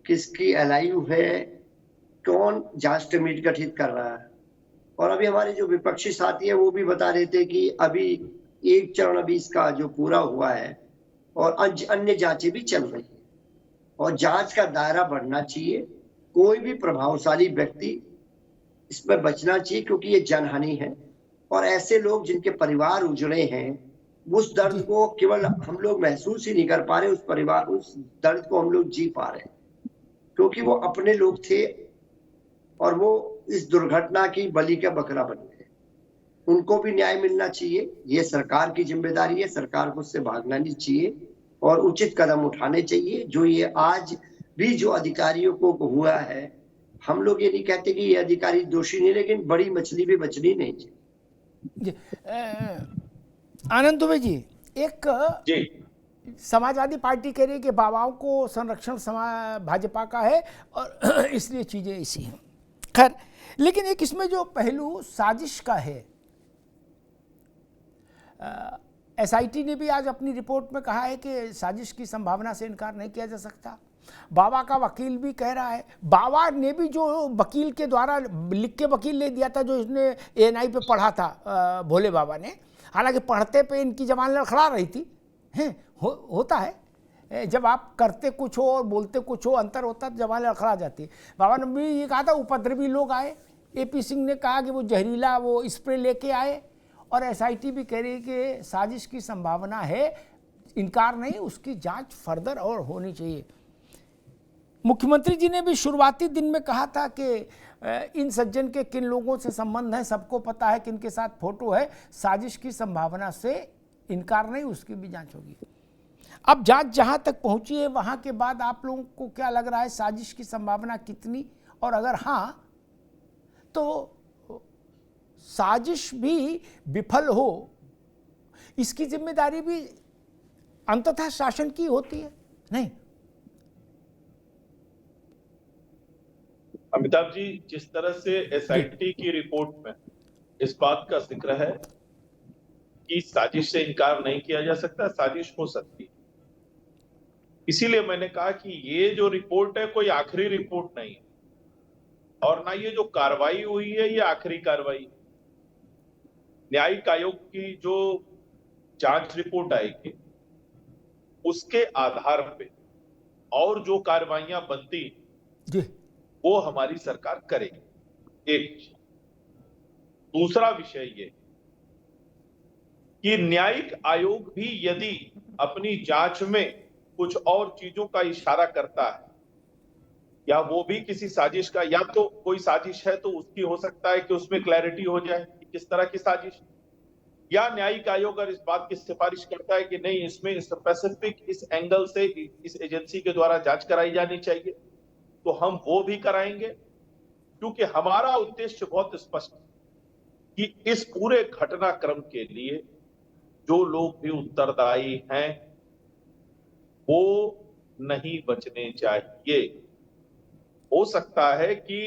किसकी एलआईयू है, कौन जांच कमेटी गठित कर रहा है। और अभी हमारे जो विपक्षी साथी है वो भी बता रहे थे कि अभी एक चरण अभी इसका जो पूरा हुआ है और अन्य जांचें भी चल रही है और जांच का दायरा बढ़ना चाहिए। कोई भी प्रभावशाली व्यक्ति इसमें बचना चाहिए क्योंकि ये जनहानि है और ऐसे लोग जिनके परिवार उजड़े हैं, उस दर्द को केवल हम लोग महसूस ही नहीं कर पा रहे, उस दर्द को हम लोग जी पा रहे हैं क्योंकि वो अपने लोग थे और वो इस दुर्घटना की बलि का बकरा बन गए। उनको भी न्याय मिलना चाहिए, ये सरकार की जिम्मेदारी है, सरकार को उससे भागना नहीं चाहिए और उचित कदम उठाने चाहिए। जो ये आज भी जो अधिकारियों को हुआ है, हम लोग ये नहीं कहते कि ये अधिकारी दोषी नहीं, लेकिन बड़ी मछली भी बचनी नहीं चाहिए। आनंद दुबे जी, एक समाजवादी पार्टी कह रही है कि बाबाओं को संरक्षण भाजपा का है और इसलिए चीजें ऐसी हैं। खैर, लेकिन एक इसमें जो पहलू साजिश का है, एसआईटी ने भी आज अपनी रिपोर्ट में कहा है कि साजिश की संभावना से इनकार नहीं किया जा सकता। बाबा का वकील भी कह रहा है, बाबा ने भी जो वकील के द्वारा लिख के वकील ले दिया था जो इसने एएनआई पे पढ़ा था भोले बाबा ने, हालांकि पढ़ते पे इनकी जबान लड़खड़ा रही थी, होता है जब आप करते कुछ हो और बोलते कुछ हो, अंतर होता तो जबान लड़खड़ा जाती है। बाबा ने भी ये कहा था उपद्रवी लोग आए, एपी सिंह ने कहा कि वो जहरीला वो स्प्रे लेके आए, और एसआईटी भी कह रही है कि साजिश की संभावना है, इनकार नहीं, उसकी जांच फर्दर और होनी चाहिए। मुख्यमंत्री जी ने भी शुरुआती दिन में कहा था कि इन सज्जन के किन लोगों से संबंध है सबको पता है, किनके साथ फोटो है, साजिश की संभावना से इनकार नहीं, उसकी भी जांच होगी। अब जांच जहां तक पहुंची है वहां के बाद आप लोगों को क्या लग रहा है, साजिश की संभावना कितनी, और अगर हां तो साजिश भी विफल हो इसकी जिम्मेदारी भी अंततः शासन की होती है, नहीं? अमिताभ जी, जिस तरह से एसआईटी की रिपोर्ट में इस बात का जिक्र है कि साजिश से इनकार नहीं किया जा सकता, साजिश हो सकती है, इसीलिए मैंने कहा कि ये जो रिपोर्ट है कोई आखिरी रिपोर्ट नहीं है और ना ये जो कार्रवाई हुई है ये आखिरी कार्रवाई। न्यायिक आयोग की जो जांच रिपोर्ट आएगी उसके आधार पे और जो कार्रवाइयां बनती वो हमारी सरकार करेगी। एक दूसरा विषय ये कि न्यायिक आयोग भी यदि अपनी जांच में कुछ और चीजों का इशारा करता है या वो भी किसी साजिश का, या तो कोई साजिश है तो उसकी हो सकता है कि उसमें क्लैरिटी हो जाए कि किस तरह की साजिश, या न्यायिक आयोग अगर इस बात की सिफारिश करता है कि नहीं इसमें स्पेसिफिक इस एंगल से इस एजेंसी के द्वारा जांच कराई जानी चाहिए तो हम वो भी कराएंगे, क्योंकि हमारा उद्देश्य बहुत स्पष्ट है कि इस पूरे घटनाक्रम के लिए जो लोग भी उत्तरदायी हैं वो नहीं बचने चाहिए। हो सकता है कि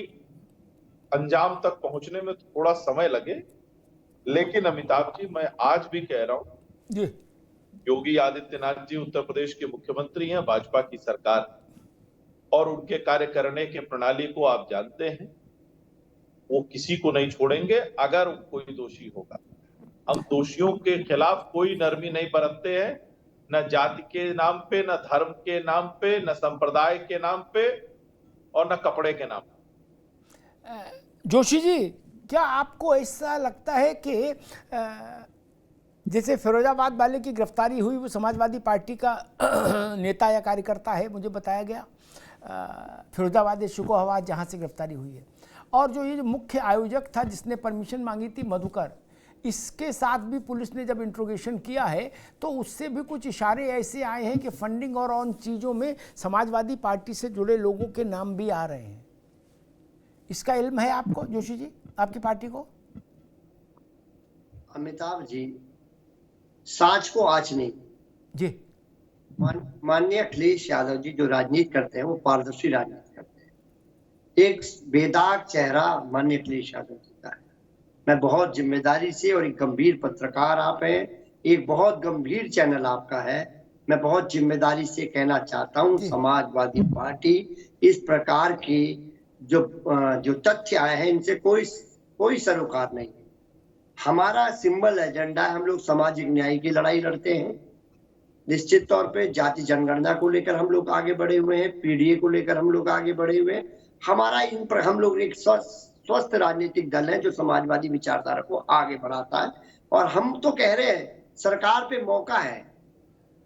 अंजाम तक पहुंचने में थोड़ा समय लगे, लेकिन अमिताभ जी मैं आज भी कह रहा हूं, जी योगी आदित्यनाथ जी उत्तर प्रदेश के मुख्यमंत्री हैं, भाजपा की सरकार, और उनके कार्य करने के प्रणाली को आप जानते हैं। वो किसी को नहीं छोड़ेंगे अगर कोई दोषी होगा। हम दोषियों के खिलाफ कोई नरमी नहीं बरतते हैं, न जाति के नाम पे, न धर्म के नाम पे, न संप्रदाय के नाम पे, और न कपड़े के नाम पे। जोशी जी, क्या आपको ऐसा लगता है कि जैसे फिरोजाबाद वाले की गिरफ्तारी हुई, वो समाजवादी पार्टी का नेता या कार्यकर्ता है, मुझे बताया गया, फिरोजाबाद शिकोहाबाद जहाँ से गिरफ्तारी हुई है, और जो ये जो मुख्य आयोजक था जिसने परमिशन मांगी थी, मधुकर, इसके साथ भी पुलिस ने जब इंट्रोगेशन किया है तो उससे भी कुछ इशारे ऐसे आए हैं कि फंडिंग और उन चीज़ों में समाजवादी पार्टी से जुड़े लोगों के नाम भी आ रहे हैं। इसका इल्म है आपको जोशी जी, आपकी पार्टी को? अमिताभ जी, सांच को आज नहीं जी। माननीय अखिलेश यादव जी जो राजनीति करते हैं वो पारदर्शी राजनीति करते हैं। एक बेदाग चेहरा माननीय अखिलेश यादव जी का है। मैं बहुत जिम्मेदारी से, और एक गंभीर पत्रकार आप हैं, एक बहुत गंभीर चैनल आपका है, मैं बहुत जिम्मेदारी से कहना चाहता हूँ, समाजवादी पार्टी इस प्रकार की जो तथ्य आए हैं इनसे कोई सरोकार नहीं। हमारा सिंबल एजेंडा है, हम लोग सामाजिक न्याय की लड़ाई लड़ते हैं। निश्चित तौर पे जाति जनगणना को लेकर हम लोग आगे बढ़े हुए हैं, पीडीए को लेकर हम लोग आगे बढ़े हुए हैं। हमारा इन पर हम लोग एक स्वस्थ राजनीतिक दल है जो समाजवादी विचारधारा को आगे बढ़ाता है, और हम तो कह रहे हैं सरकार पे मौका है।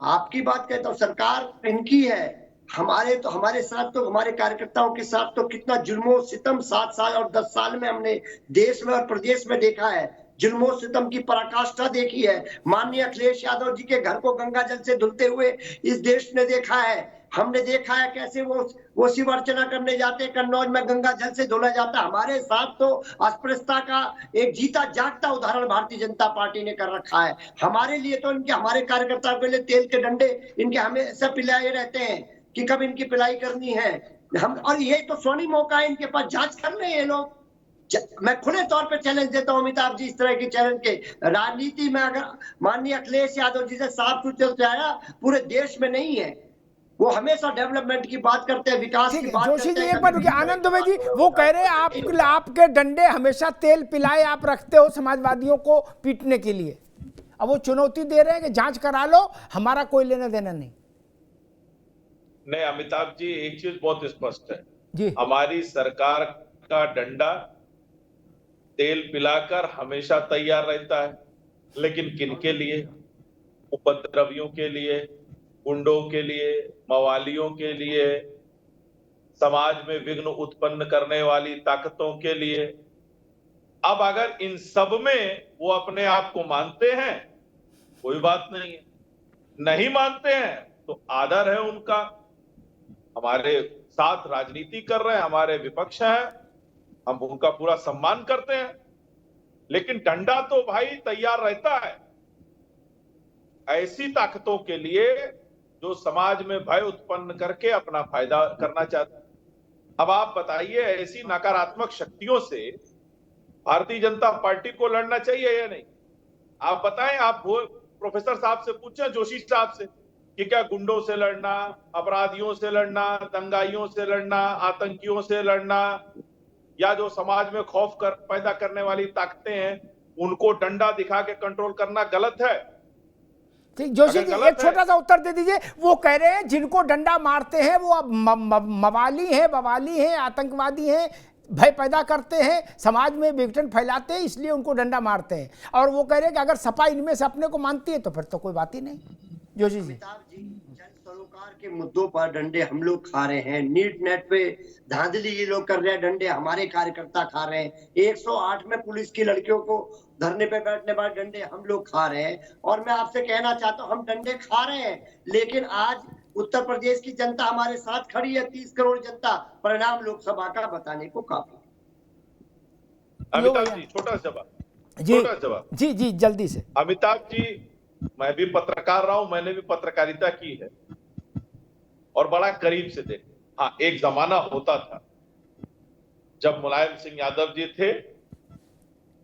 आपकी बात कहता हूँ, सरकार इनकी है, हमारे साथ तो, हमारे कार्यकर्ताओं के साथ तो कितना जुल्मो सितम 7 साल और 10 साल में हमने देश में और प्रदेश में देखा है, जुल्मो सितम की पराकाष्ठा देखी है। माननीय अखिलेश यादव जी के घर को गंगा जल से धुलते हुए इस देश ने देखा है। हमने देखा है कैसे वो शिव अर्चना करने जाते, कन्नौज में गंगा जल से धुला जाता। हमारे साथ तो अस्पृश्यता का एक जीता जागता उदाहरण भारतीय जनता पार्टी ने कर रखा है। हमारे लिए तो हमारे कार्यकर्ताओं के लिए तेल के डंडे इनके हमेशा पिलाए रहते हैं कि कब इनकी पिलाई करनी है हम, और ये तो सोनी मौका है इनके पास, जांच कर रहे हैं लोग। मैं खुले तौर पे चैलेंज देता हूं अमिताभ जी, इस तरह की चैलेंज के राजनीति में अगर माननीय अखिलेश यादव जी से साफ सुथरा आया, पूरे देश में नहीं है। वो हमेशा डेवलपमेंट की बात करते हैं, विकास की बात जोशी करते जी हैं। एक बार रुकिए, आनंद दुबे जी, वो कह रहे हैं आपके डंडे हमेशा तेल पिलाए आप रखते हो समाजवादियों को पीटने के लिए। अब वो चुनौती दे रहे हैं कि जांच करा लो, हमारा कोई लेना देना नहीं। नहीं अमिताभ जी, एक चीज बहुत स्पष्ट है जी, हमारी सरकार का डंडा तेल पिलाकर हमेशा तैयार रहता है, लेकिन किनके लिए? उपद्रवियों के लिए, गुंडों के लिए, मवालियों के लिए, समाज में विघ्न उत्पन्न करने वाली ताकतों के लिए। अब अगर इन सब में वो अपने आप को मानते हैं, कोई बात नहीं है। नहीं मानते हैं तो आदर है उनका, हमारे साथ राजनीति कर रहे हैं, हमारे विपक्ष है, हम उनका पूरा सम्मान करते हैं, लेकिन डंडा तो भाई तैयार रहता है ऐसी ताकतों के लिए जो समाज में भय उत्पन्न करके अपना फायदा करना चाहते हैं। अब आप बताइए, ऐसी नकारात्मक शक्तियों से भारतीय जनता पार्टी को लड़ना चाहिए या नहीं? आप बताएं, आप प्रोफेसर साहब से पूछें, जोशी साहब से, कि क्या गुंडों से लड़ना, अपराधियों से लड़ना, दंगाइयों से लड़ना, आतंकियों से लड़ना, या जो समाज में खौफ पैदा करने वाली ताकतें हैं उनको डंडा दिखा के कंट्रोल करना गलत है? ठीक, जोशी जी एक छोटा सा उत्तर दे दीजिए। वो कह रहे हैं जिनको डंडा मारते हैं वो अब मवाली हैं, बवाली हैं, आतंकवादी हैं, भय पैदा करते हैं, समाज में विघटन फैलाते हैं, इसलिए उनको डंडा मारते हैं। और वो कह रहे हैं कि अगर सपा इनमें से अपने को मानती है तो फिर तो कोई बात ही नहीं। जोशी जी, जन सरोकार के मुद्दों पर डंडे हम लोग खा रहे हैं, नीट नेट पे धांधली ये लोग कर रहे हैं, डंडे हमारे कार्यकर्ता खा रहे हैं। 108 में पुलिस की लड़कियों को धरने पे बैठने पर डंडे हम लोग खा रहे हैं। और मैं आपसे कहना चाहता हूं, हम डंडे खा रहे हैं, लेकिन आज उत्तर प्रदेश की जनता हमारे साथ खड़ी है, 30 करोड़ जनता। परिणाम लोकसभा का बताने को काफी। अमिताभ जी, छोटा जवाब जी जी जल्दी से। अमिताभ जी, मैं भी पत्रकार रहा हूं, मैंने भी पत्रकारिता की है और बड़ा करीब से देखा। हाँ, एक जमाना होता था जब मुलायम सिंह यादव जी थे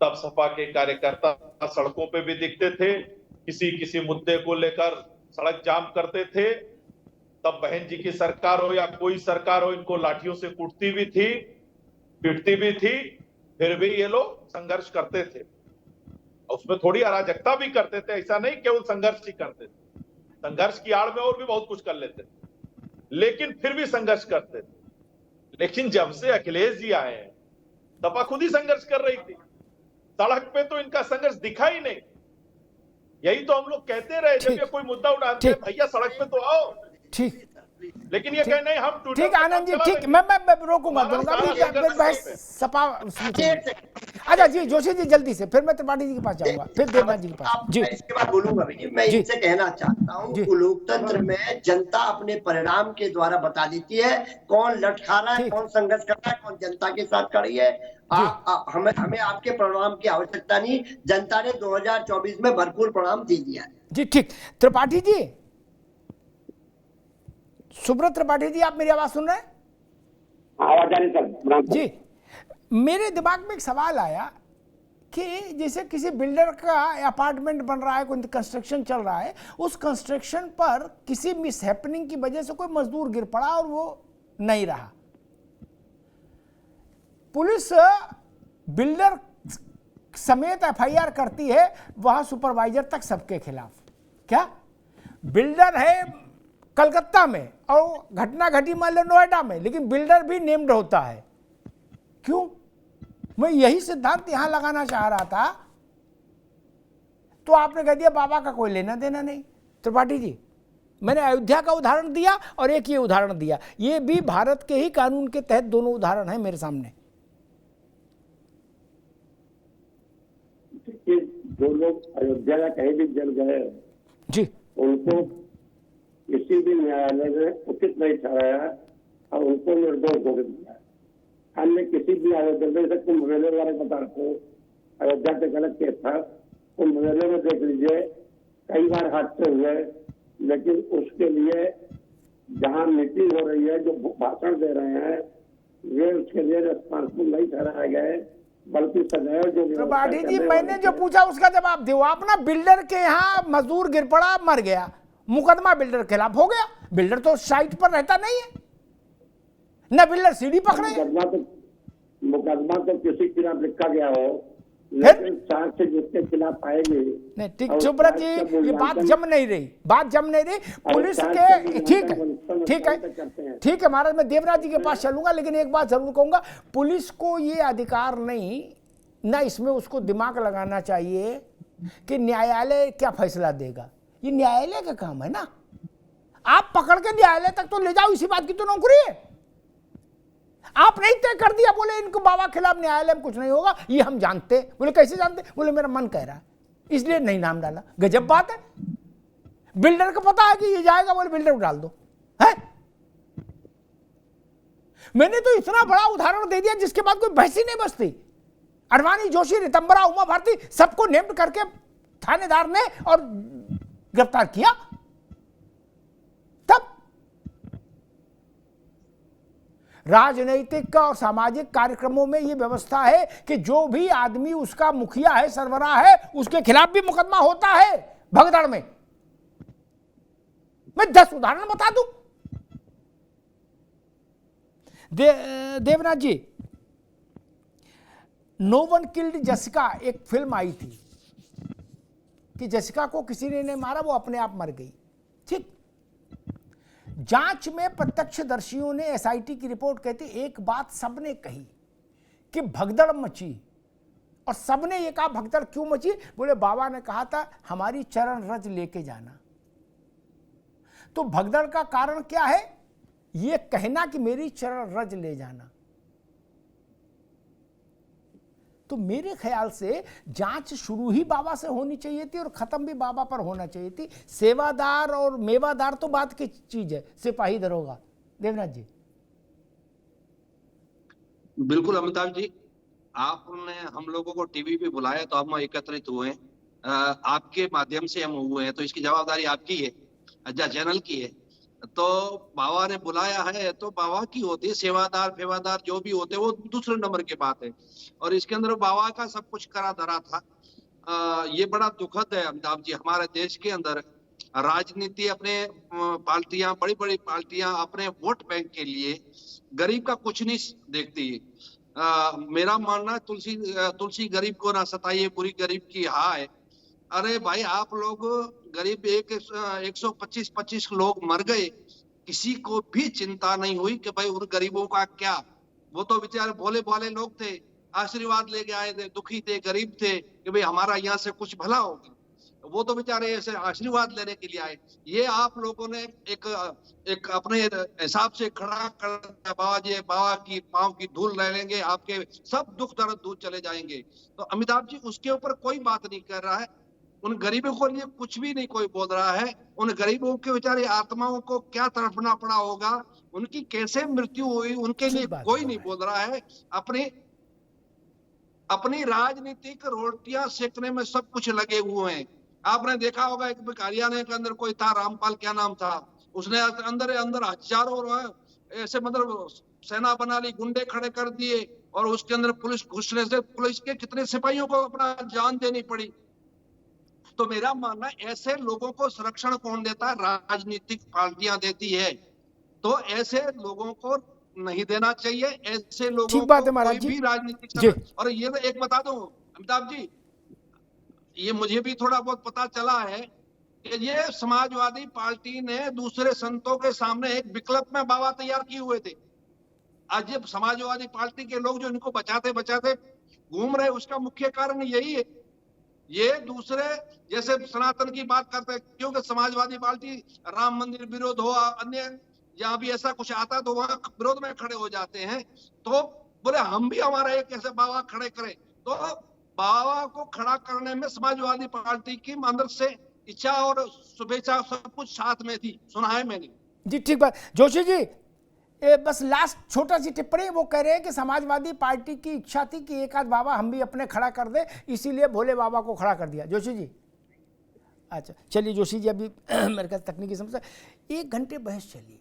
तब सपा के कार्यकर्ता सड़कों पे भी दिखते थे, किसी किसी मुद्दे को लेकर सड़क जाम करते थे। तब बहन जी की सरकार हो या कोई सरकार हो, इनको लाठियों से कूटती भी थी, पीटती भी थी, फिर भी ये लोग संघर्ष करते थे। उसमें थोड़ी अराजकता भी करते थे, ऐसा नहीं केवल संघर्ष ही करते थे, संघर्ष की आड़ में और भी बहुत कुछ कर लेते थे, लेकिन फिर भी संघर्ष करते थे। लेकिन जब से अखिलेश जी आए हैं, सपा खुद ही संघर्ष कर रही थी, सड़क पे तो इनका संघर्ष दिखा ही नहीं। यही तो हम लोग कहते रहे, जब ये कोई मुद्दा उठाते हैं, भैया सड़क पे तो आओ। ठीक, लेकिन ये कहे नहीं हम ठीक आनंद जी, ठीक, मैं रोकूंगा सपा। अच्छा जी, जोशी जी जल्दी से, फिर मैं त्रिपाठी जी के पास जाऊंगा, फिर देवनाथ जी के पास जी। इसके बाद बोलूंगा भी नहीं। मैं इनसे कहना चाहता हूँ, लोकतंत्र में जनता अपने परिणाम के द्वारा बता देती है कौन लट खा रहा है, कौन संघर्ष कर रहा है, कौन जनता के साथ खड़ी है। हमें आपके परिणाम की आवश्यकता नहीं, जनता ने 2024 में भरपूर परिणाम दे दिया है जी। ठीक, त्रिपाठी जी, सुब्रत त्रिपाठी जी, आप मेरी आवाज सुन रहे हैं? आवाज आ रही सर जी। मेरे दिमाग में एक सवाल आया कि जैसे किसी बिल्डर का अपार्टमेंट बन रहा है, कोई कंस्ट्रक्शन चल रहा है, उस कंस्ट्रक्शन पर किसी मिस हैपनिंग की वजह से कोई मजदूर गिर पड़ा और वो नहीं रहा, पुलिस बिल्डर समेत एफआईआर करती है वहां सुपरवाइजर तक सबके खिलाफ। क्या बिल्डर है कलकत्ता में और घटना घटी मान लो नोएडा में, लेकिन बिल्डर भी नेम्ड होता है, क्यों? मैं यही सिद्धांत यहां लगाना चाह रहा था, तो आपने कह दिया बाबा का कोई लेना देना नहीं। त्रिपाठी जी, मैंने अयोध्या का उदाहरण दिया और एक ये उदाहरण दिया, ये भी भारत के ही कानून के तहत दोनों उदाहरण हैं मेरे सामने। जो लोग अयोध्या का कहीं भी जल गए जी, उनको किसी भी न्यायालय ने उचित नहीं ठहराया और उनको निर्दोष घोषित किया। अन्य किसी भी अयोध्या में, जैसे कुंभ मेले वाले बता रहे, अयोध्या के गलत केस था, कुंभ मेले में देख लीजिए कई बार हादसे हुए, लेकिन उसके लिए जहां मीटिंग हो रही है, जो भाषण दे रहे हैं, वे उसके लिए रिस्पॉन्सिबल नहीं ठहराए गए, बल्कि सदैव जो त्रिपाठी जी, मैंने जो पूछा उसका जवाब दो आप ना। बिल्डर के यहाँ मजदूर गिर पड़ा, मर गया, मुकदमा बिल्डर के खिलाफ हो गया। बिल्डर तो साइट पर रहता नहीं है, न बिल्डर सीढ़ी पकड़े। मुकदमा तो किसी के खिलाफ लिखा गया हो, लेकिन चार्ज से जिसके खिलाफ आएगी नहीं। ठीक, सुब्रत जी, ये बात जम नहीं रही, बात जम नहीं रही। पुलिस के ठीक है, ठीक है, ठीक है महाराज, मैं देवराज जी के पास चलूंगा, लेकिन एक बात जरूर कहूंगा, पुलिस को ये अधिकार नहीं, ना इसमें उसको दिमाग लगाना चाहिए कि न्यायालय क्या फैसला देगा। ये न्यायालय का काम है ना, आप पकड़ के न्यायालय तक तो ले जाओ, इसी बात की तो नौकरी है। आप नहीं तय कर दिया, बोले इनको बाबा खिलाफ न्यायालय में कुछ नहीं होगा, ये हम जानते। बोले कैसे जानते? बोले मेरा मन कह रहा है, इसलिए नहीं नाम डाला। गजब बात है, बिल्डर को पता है कि ये जाएगा, बोले बिल्डर को डाल दो है। मैंने तो इतना बड़ा उदाहरण दे दिया जिसके बाद कोई बहस ही नहीं बचती। अडवाणी, जोशी, रितंबरा, उमा भारती, सबको नेम्ड करके थानेदार ने और गिरफ्तार किया। तब राजनीतिक और सामाजिक कार्यक्रमों में यह व्यवस्था है कि जो भी आदमी उसका मुखिया है, सरबराह है, उसके खिलाफ भी मुकदमा होता है भगदड़ में। मैं 10 उदाहरण बता दूं। देवनाथ जी, नो वन किल्ड जसिका एक फिल्म आई थी कि जसिका को किसी ने नहीं मारा, वो अपने आप मर गई। ठीक, जांच में प्रत्यक्षदर्शियों ने, एसआईटी की रिपोर्ट कहती, एक बात सबने कही कि भगदड़ मची, और सबने ये कहा भगदड़ क्यों मची? बोले बाबा ने कहा था हमारी चरण रज लेके जाना। तो भगदड़ का कारण क्या है? ये कहना कि मेरी चरण रज ले जाना। तो मेरे ख्याल से जांच शुरू ही बाबा से होनी चाहिए थी और खत्म भी बाबा पर होना चाहिए थी। सेवादार और मेवादार तो बात की चीज है, सिपाही दरोगा। देवनाथ जी। बिल्कुल अमिताभ जी, आपने हम लोगों को टीवी पे बुलाया तो हम एकत्रित हुए हैं, आपके माध्यम से हम हुए हैं, तो इसकी जवाबदारी आपकी है, अज्जा चैनल की है। तो बाबा ने बुलाया है तो बाबा की होती है, सेवादार फेवादार जो भी होते हैं वो दूसरे नंबर की बात है। और इसके अंदर बाबा का सब कुछ करा धरा था। ये बड़ा दुखद है अमिताभ जी, हमारे देश के अंदर राजनीति अपने पार्टियां, बड़ी बड़ी पार्टियां अपने वोट बैंक के लिए गरीब का कुछ नहीं देखती है। मेरा मानना है तुलसी गरीब को ना सताइए, पूरी गरीब की हाय। अरे भाई, आप लोग गरीब 125 लोग मर गए, किसी को भी चिंता नहीं हुई कि भाई उन गरीबों का क्या। वो तो बेचारे भोले भाले लोग थे, आशीर्वाद लेके आए थे, दुखी थे, गरीब थे कि भाई हमारा यहाँ से कुछ भला होगा। वो तो बेचारे ऐसे आशीर्वाद लेने के लिए आए। ये आप लोगों ने एक अपने हिसाब से खड़ा कर दिया, बाबा की पांव की धूल ले लेंगे, आपके सब दुख दर्द दूर चले जाएंगे। तो अमिताभ जी उसके ऊपर कोई बात नहीं कर रहा है, उन गरीबों को लिए कुछ भी नहीं कोई बोल रहा है। उन गरीबों के बेचारे आत्माओं को क्या तड़पना पड़ा होगा, उनकी कैसे मृत्यु हुई, उनके लिए कोई नहीं बोल रहा है। अपनी राजनीतिक रोटियां सेकने में सब कुछ लगे हुए हैं। आपने देखा होगा एक हरियाणा के अंदर कोई था, रामपाल क्या नाम था, उसने अंदर हजारों ऐसे मतलब सेना बना ली, गुंडे खड़े कर दिए, और उसके अंदर पुलिस घुसने से पुलिस के कितने सिपाहियों को अपना जान देनी पड़ी। तो मेरा मानना है ऐसे लोगों को संरक्षण कौन देता है? राजनीतिक पार्टियां देती है। तो ऐसे लोगों को नहीं देना चाहिए, ऐसे लोगों को कोई भी राजनीतिक। और ये एक बता दूं अमिताभ जी, ये मुझे भी थोड़ा बहुत पता चला है कि ये समाजवादी पार्टी ने दूसरे संतों के सामने एक विकल्प में बाबा तैयार किए हुए थे। आज ये समाजवादी पार्टी के लोग जो इनको बचाते बचाते घूम रहे, उसका मुख्य कारण यही है। ये दूसरे जैसे सनातन की बात करते हैं, क्योंकि समाजवादी पार्टी राम मंदिर विरोध हो, अन्य जहां भी ऐसा कुछ आता है तो वहां विरोध में खड़े हो जाते हैं। तो बोले हम भी हमारा एक ऐसे बाबा खड़े करें। तो बाबा को खड़ा करने में समाजवादी पार्टी की अंदर से इच्छा और शुभेच्छा सब कुछ साथ में थी, सुना है मैंने जी। ठीक बात जोशी जी, बस लास्ट छोटा सी टिप्पणी, वो कह रहे हैं कि समाजवादी पार्टी की इच्छा थी कि एक आध बाबा हम भी अपने खड़ा कर दे, इसीलिए भोले बाबा को खड़ा कर दिया। जोशी जी, अच्छा चलिए जोशी जी, अभी मेरे ख्याल तकनीकी समस्या, 1 घंटे बहस चली।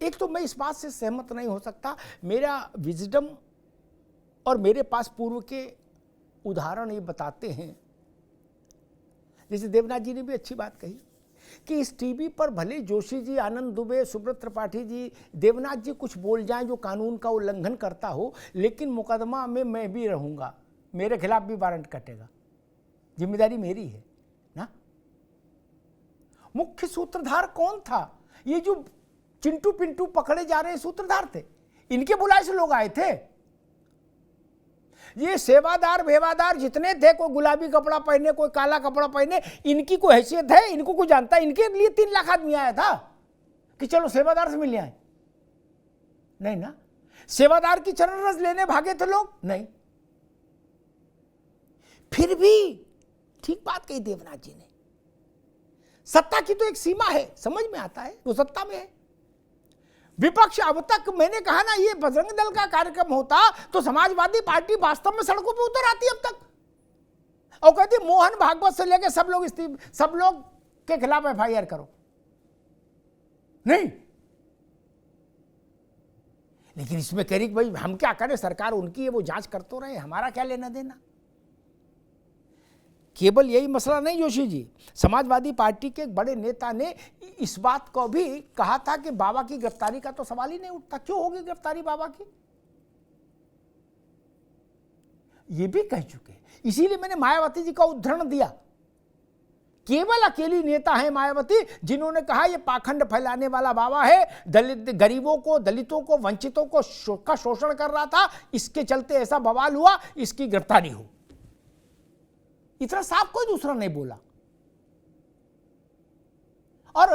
एक तो मैं इस बात से सहमत नहीं हो सकता, मेरा विजडम और मेरे पास पूर्व के उदाहरण ये बताते हैं, जैसे देवनाथ जी ने भी अच्छी बात कही कि इस टीवी पर भले जोशी जी, आनंद दुबे, सुब्रत त्रिपाठी जी, देवनाथ जी कुछ बोल जाएं जो कानून का उल्लंघन करता हो, लेकिन मुकदमा में मैं भी रहूंगा, मेरे खिलाफ भी वारंट कटेगा, जिम्मेदारी मेरी है ना। मुख्य सूत्रधार कौन था? ये जो चिंटू पिंटू पकड़े जा रहे सूत्रधार थे, इनके बुलाए से लोग आए थे। ये सेवादार भेवादार जितने थे, कोई गुलाबी कपड़ा पहने, कोई काला कपड़ा पहने, इनकी कोई हैसियत है? इनको कोई जानता है? इनके लिए 3 लाख आदमी आया था कि चलो सेवादार से मिलने आए? नहीं ना। सेवादार की चरण रस लेने भागे थे लोग? नहीं। फिर भी ठीक बात कही देवनाथ जी ने, सत्ता की तो एक सीमा है, समझ में आता है, वो सत्ता में है। विपक्ष अब तक, मैंने कहा ना, ये बजरंग दल का कार्यक्रम होता तो समाजवादी पार्टी वास्तव में सड़कों पे उतर आती अब तक और कहती मोहन भागवत से लेकर सब लोग के खिलाफ FIR करो। नहीं, लेकिन इसमें कह रही भाई हम क्या करें, सरकार उनकी है, वो जांच कर तो रहे, हमारा क्या लेना देना। केवल यही मसला नहीं जोशी जी, समाजवादी पार्टी के एक बड़े नेता ने इस बात को भी कहा था कि बाबा की गिरफ्तारी का तो सवाल ही नहीं उठता, क्यों होगी गिरफ्तारी बाबा की, ये भी कह चुके। इसीलिए मैंने मायावती जी का उदाहरण दिया। केवल अकेली नेता है मायावती जिन्होंने कहा यह पाखंड फैलाने वाला बाबा है, दलित गरीबों को, दलितों को, वंचितों को का शोषण कर रहा था, इसके चलते ऐसा बवाल हुआ, इसकी गिरफ्तारी हो। इतना साफ कोई दूसरा नहीं बोला। और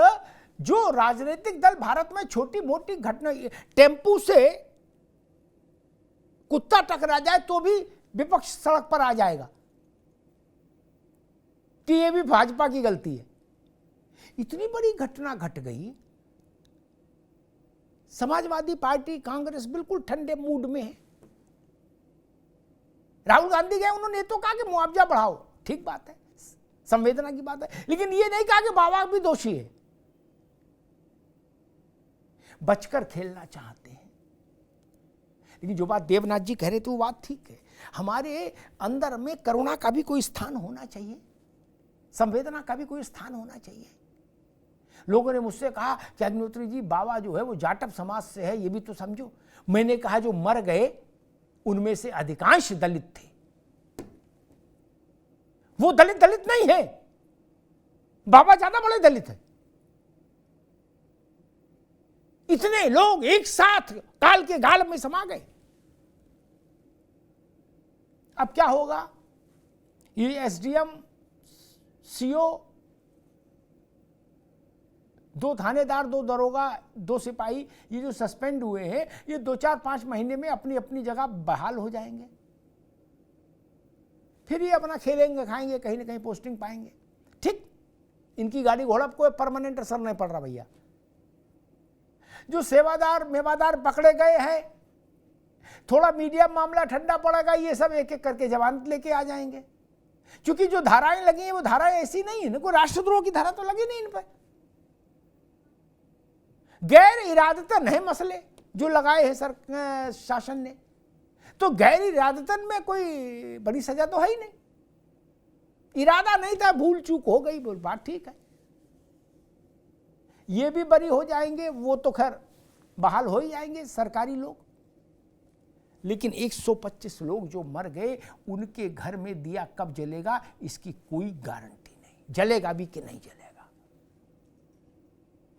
जो राजनीतिक दल भारत में छोटी मोटी घटना, टेम्पू से कुत्ता टकरा जाए तो भी विपक्ष सड़क पर आ जाएगा कि यह भी भाजपा की गलती है। इतनी बड़ी घटना घट गई, समाजवादी पार्टी, कांग्रेस बिल्कुल ठंडे मूड में है। राहुल गांधी गए, उन्होंने तो कहा कि मुआवजा बढ़ाओ, ठीक बात है, संवेदना की बात है, लेकिन ये नहीं कहा कि बाबा भी दोषी है। बचकर खेलना चाहते हैं। लेकिन जो बात देवनाथ जी कह रहे थे वो बात ठीक है। हमारे अंदर में करुणा का भी कोई स्थान होना चाहिए, संवेदना का भी कोई स्थान होना चाहिए। लोगों ने मुझसे कहा कि अग्निहोत्री जी, बाबा जो है वो जाटव समाज से है, ये भी तो समझो। मैंने कहा जो मर गए उनमें से अधिकांश दलित थे, वो दलित नहीं है, बाबा ज्यादा बड़े दलित है। इतने लोग एक साथ काल के गाल में समा गए। अब क्या होगा? ये एसडीएम, सीओ, 2 थानेदार, 2 दरोगा, 2 सिपाही, ये जो सस्पेंड हुए हैं, ये 2-4-5 महीने में अपनी अपनी जगह बहाल हो जाएंगे। फिर ये अपना खेलेंगे खाएंगे, कहीं ना कहीं पोस्टिंग पाएंगे। ठीक, इनकी गाड़ी घोड़ा कोई परमानेंट असर नहीं पड़ रहा भैया। जो सेवादार मेवादार पकड़े गए हैं, थोड़ा मीडिया मामला ठंडा पड़ेगा, ये सब एक एक करके जमानत लेके आ जाएंगे। क्योंकि जो धाराएं लगी हैं वो धाराएं ऐसी नहीं है ना, कोई राष्ट्रद्रोह की धारा तो लगी नहीं इन पर। गैर इरादतन है मसले जो लगाए हैं शासन ने, तो गैर इरादतन में कोई बड़ी सजा तो है ही नहीं। इरादा नहीं था, भूल चूक हो गई, बोल बात ठीक है, ये भी बरी हो जाएंगे, वो तो खैर बहाल हो ही जाएंगे सरकारी लोग। लेकिन 125 लोग जो मर गए, उनके घर में दिया कब जलेगा इसकी कोई गारंटी नहीं। जलेगा भी कि नहीं जलेगा।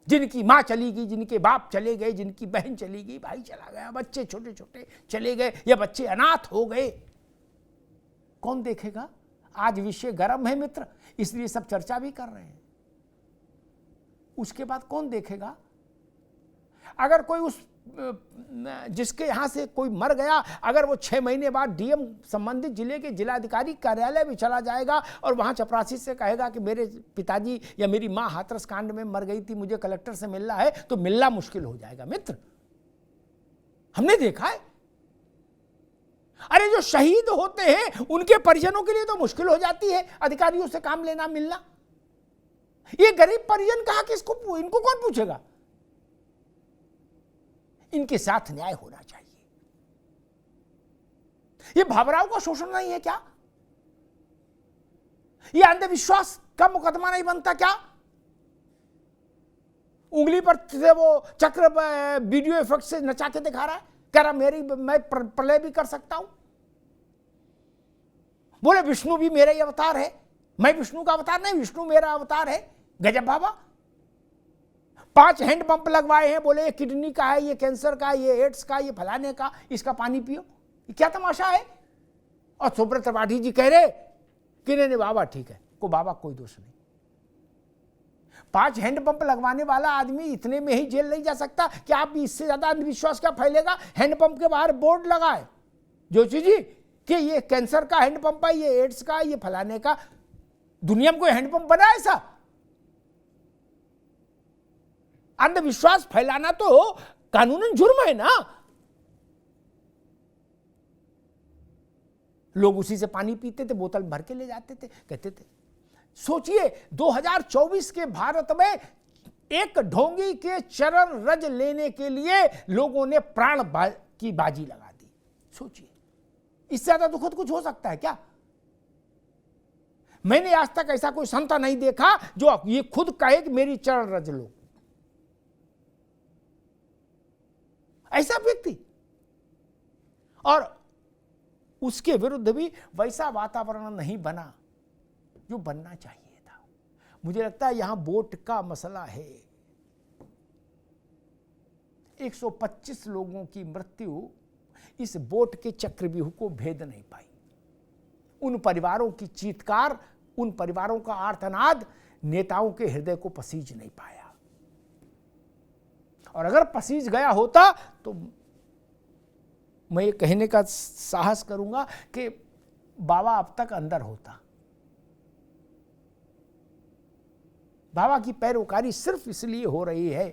जिनकी मां चली गई, जिनके बाप चले गए, जिनकी बहन चली गई, भाई चला गया, बच्चे छोटे छोटे चले गए, या बच्चे अनाथ हो गए, कौन देखेगा? आज विषय गर्म है मित्र, इसलिए सब चर्चा भी कर रहे हैं। उसके बाद कौन देखेगा? अगर कोई उस जिसके यहां से कोई मर गया, अगर वो 6 महीने बाद डीएम संबंधित जिले के जिलाधिकारी कार्यालय में चला जाएगा और वहां चपरासी से कहेगा कि मेरे पिताजी या मेरी मां हाथरस कांड में मर गई थी, मुझे कलेक्टर से मिलना है, तो मिलना मुश्किल हो जाएगा मित्र। हमने देखा है। अरे जो शहीद होते हैं उनके परिजनों के लिए तो मुश्किल हो जाती है अधिकारियों से काम लेना मिलना। ये गरीब परिजन कहा किसको, इनको कौन पूछेगा? इनके साथ न्याय होना चाहिए। ये भावराव का शोषण नहीं है क्या? ये अंधविश्वास का मुकदमा नहीं बनता क्या? उंगली पर से वो चक्र वीडियो इफेक्ट से नचा के दिखा रहा है, कह रहा मैं प्रलय भी कर सकता हूं। बोले विष्णु भी मेरा ही अवतार है, मैं विष्णु का अवतार नहीं, विष्णु मेरा अवतार है। गजब बाबा। 5 हैंडपंप लगवाए हैं, बोले ये किडनी का है, ये कैंसर का, ये एड्स का, ये फलाने का, इसका पानी पियो। ये क्या तमाशा है? और सुब्रत त्रिपाठी जी कह रहे कि नहीं बाबा ठीक है, को बाबा कोई दोष नहीं। 5 हैंडपंप लगवाने वाला आदमी इतने में ही जेल नहीं जा सकता कि आप इससे ज्यादा अंधविश्वास क्या फैलेगा? हैंडपंप के बाहर बोर्ड लगाए जोशी जी कि ये कैंसर का हैंडपंप है, ये एड्स का, ये फलाने का। दुनिया में कोई हैंडपंप बना ऐसा? अंधविश्वास फैलाना तो कानूनन जुर्म है ना। लोग उसी से पानी पीते थे, बोतल भर के ले जाते थे, कहते थे। सोचिए 2024 के भारत में एक ढोंगी के चरण रज लेने के लिए लोगों ने प्राण की बाजी लगा दी। सोचिए, इससे ज्यादा दुखद कुछ हो सकता है क्या? मैंने आज तक ऐसा कोई संत नहीं देखा जो ये खुद कहे कि मेरी चरण रज लो। ऐसा व्यक्ति, और उसके विरुद्ध भी वैसा वातावरण नहीं बना जो बनना चाहिए था। मुझे लगता है यहां वोट का मसला है। 125 लोगों की मृत्यु इस वोट के चक्रव्यूह को भेद नहीं पाई। उन परिवारों की चीत्कार, उन परिवारों का आर्तनाद नेताओं के हृदय को पसीज नहीं पाया। और अगर पसीज गया होता तो मैं ये कहने का साहस करूंगा कि बाबा अब तक अंदर होता। बाबा की पैरोकारी सिर्फ इसलिए हो रही है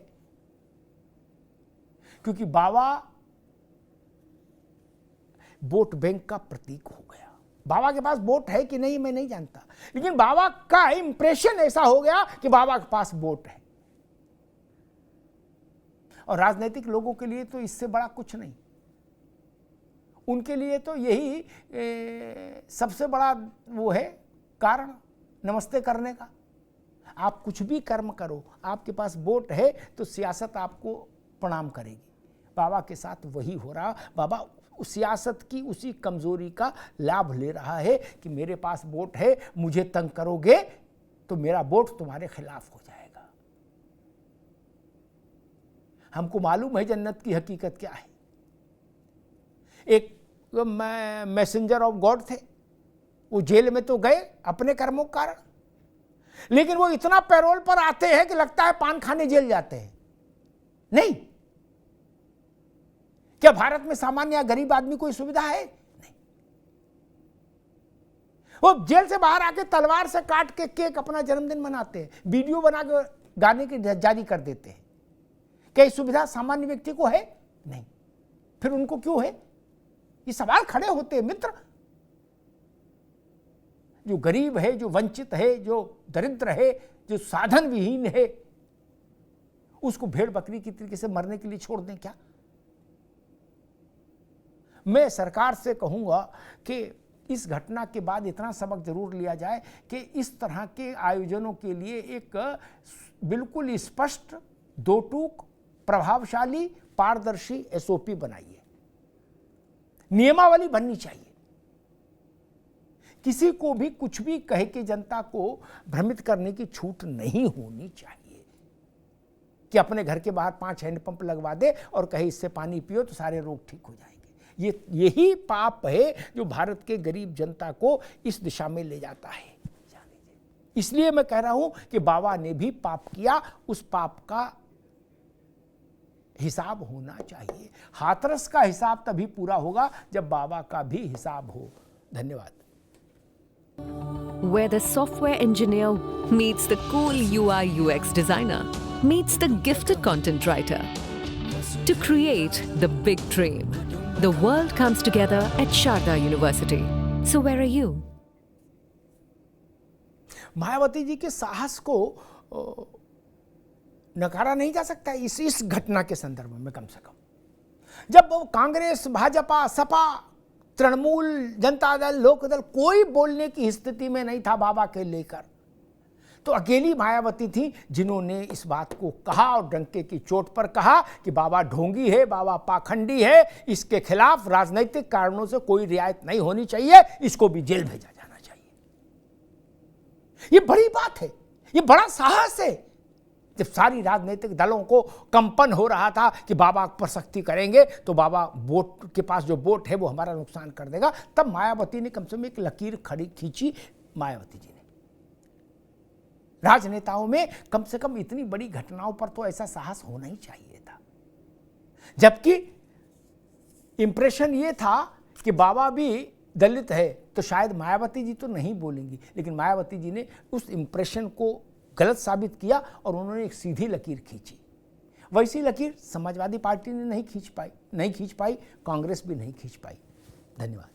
क्योंकि बाबा वोट बैंक का प्रतीक हो गया। बाबा के पास वोट है कि नहीं मैं नहीं जानता, लेकिन बाबा का इंप्रेशन ऐसा हो गया कि बाबा के पास वोट है। और राजनीतिक लोगों के लिए तो इससे बड़ा कुछ नहीं। उनके लिए तो यही सबसे बड़ा वो है कारण नमस्ते करने का। आप कुछ भी कर्म करो, आपके पास वोट है तो सियासत आपको प्रणाम करेगी। बाबा के साथ वही हो रहा। बाबा सियासत की उसी कमजोरी का लाभ ले रहा है कि मेरे पास वोट है, मुझे तंग करोगे तो मेरा वोट तुम्हारे खिलाफ हो जाएगा। हमको मालूम है जन्नत की हकीकत क्या है। एक मैसेंजर ऑफ गॉड थे, वो जेल में तो गए अपने कर्मों के कारण, लेकिन वो इतना पैरोल पर आते हैं कि लगता है पान खाने जेल जाते हैं। नहीं, क्या भारत में सामान्य या गरीब आदमी कोई सुविधा है? नहीं। वो जेल से बाहर आके तलवार से काट के केक अपना जन्मदिन मनाते हैं, वीडियो बना के गाने के जारी कर देते हैं। क्या सुविधा सामान्य व्यक्ति को है? नहीं। फिर उनको क्यों है? ये सवाल खड़े होते हैं मित्र। जो गरीब है, जो वंचित है, जो दरिद्र है, जो साधन विहीन है, उसको भेड़ बकरी की तरीके से मरने के लिए छोड़ दें क्या? मैं सरकार से कहूंगा कि इस घटना के बाद इतना सबक जरूर लिया जाए कि इस तरह के आयोजनों के लिए एक बिल्कुल स्पष्ट, दो टूक, प्रभावशाली, पारदर्शी एसओपी बनाइए, नियमावली बननी चाहिए। किसी को भी कुछ भी कह के जनता को भ्रमित करने की छूट नहीं होनी चाहिए कि अपने घर के बाहर 5 हैंडपंप लगवा दे और कहे इससे पानी पियो तो सारे रोग ठीक हो जाएंगे। यही पाप है जो भारत के गरीब जनता को इस दिशा में ले जाता है। इसलिए मैं कह रहा हूं कि बाबा ने भी पाप किया, उस पाप का हिसाब होना चाहिए। हाथरस का हिसाब तभी पूरा होगा जब बाबा का भी हिसाब हो। धन्यवाद। Where the software engineer meets the cool UI UX designer, meets the gifted content writer. To create the big dream, the world comes together at Sharda University. So where are you? Mayawati ji के साहस को नकारा नहीं जा सकता इस घटना के संदर्भ में। कम से कम जब वो कांग्रेस, भाजपा, सपा, तृणमूल, जनता दल, लोकदल कोई बोलने की स्थिति में नहीं था बाबा के लेकर, तो अकेली मायावती थी जिन्होंने इस बात को कहा और डंके की चोट पर कहा कि बाबा ढोंगी है, बाबा पाखंडी है, इसके खिलाफ राजनीतिक कारणों से कोई रियायत नहीं होनी चाहिए, इसको भी जेल भेजा जाना चाहिए। ये बड़ी बात है, ये बड़ा साहस है। जब सारी राजनीतिक दलों को कंपन हो रहा था कि बाबा पर सख्ती करेंगे तो बाबा वोट के पास जो वोट है वो हमारा नुकसान कर देगा, तब मायावती ने कम से कम एक लकीर खड़ी खींची। मायावती जी ने राजनेताओं में कम से कम इतनी बड़ी घटनाओं पर तो ऐसा साहस होना ही चाहिए था। जबकि इंप्रेशन ये था कि बाबा भी दलित है तो शायद मायावती जी तो नहीं बोलेंगी, लेकिन मायावती जी ने उस इंप्रेशन को गलत साबित किया और उन्होंने एक सीधी लकीर खींची। वैसी लकीर समाजवादी पार्टी ने नहीं खींच पाई, कांग्रेस भी नहीं खींच पाई। धन्यवाद।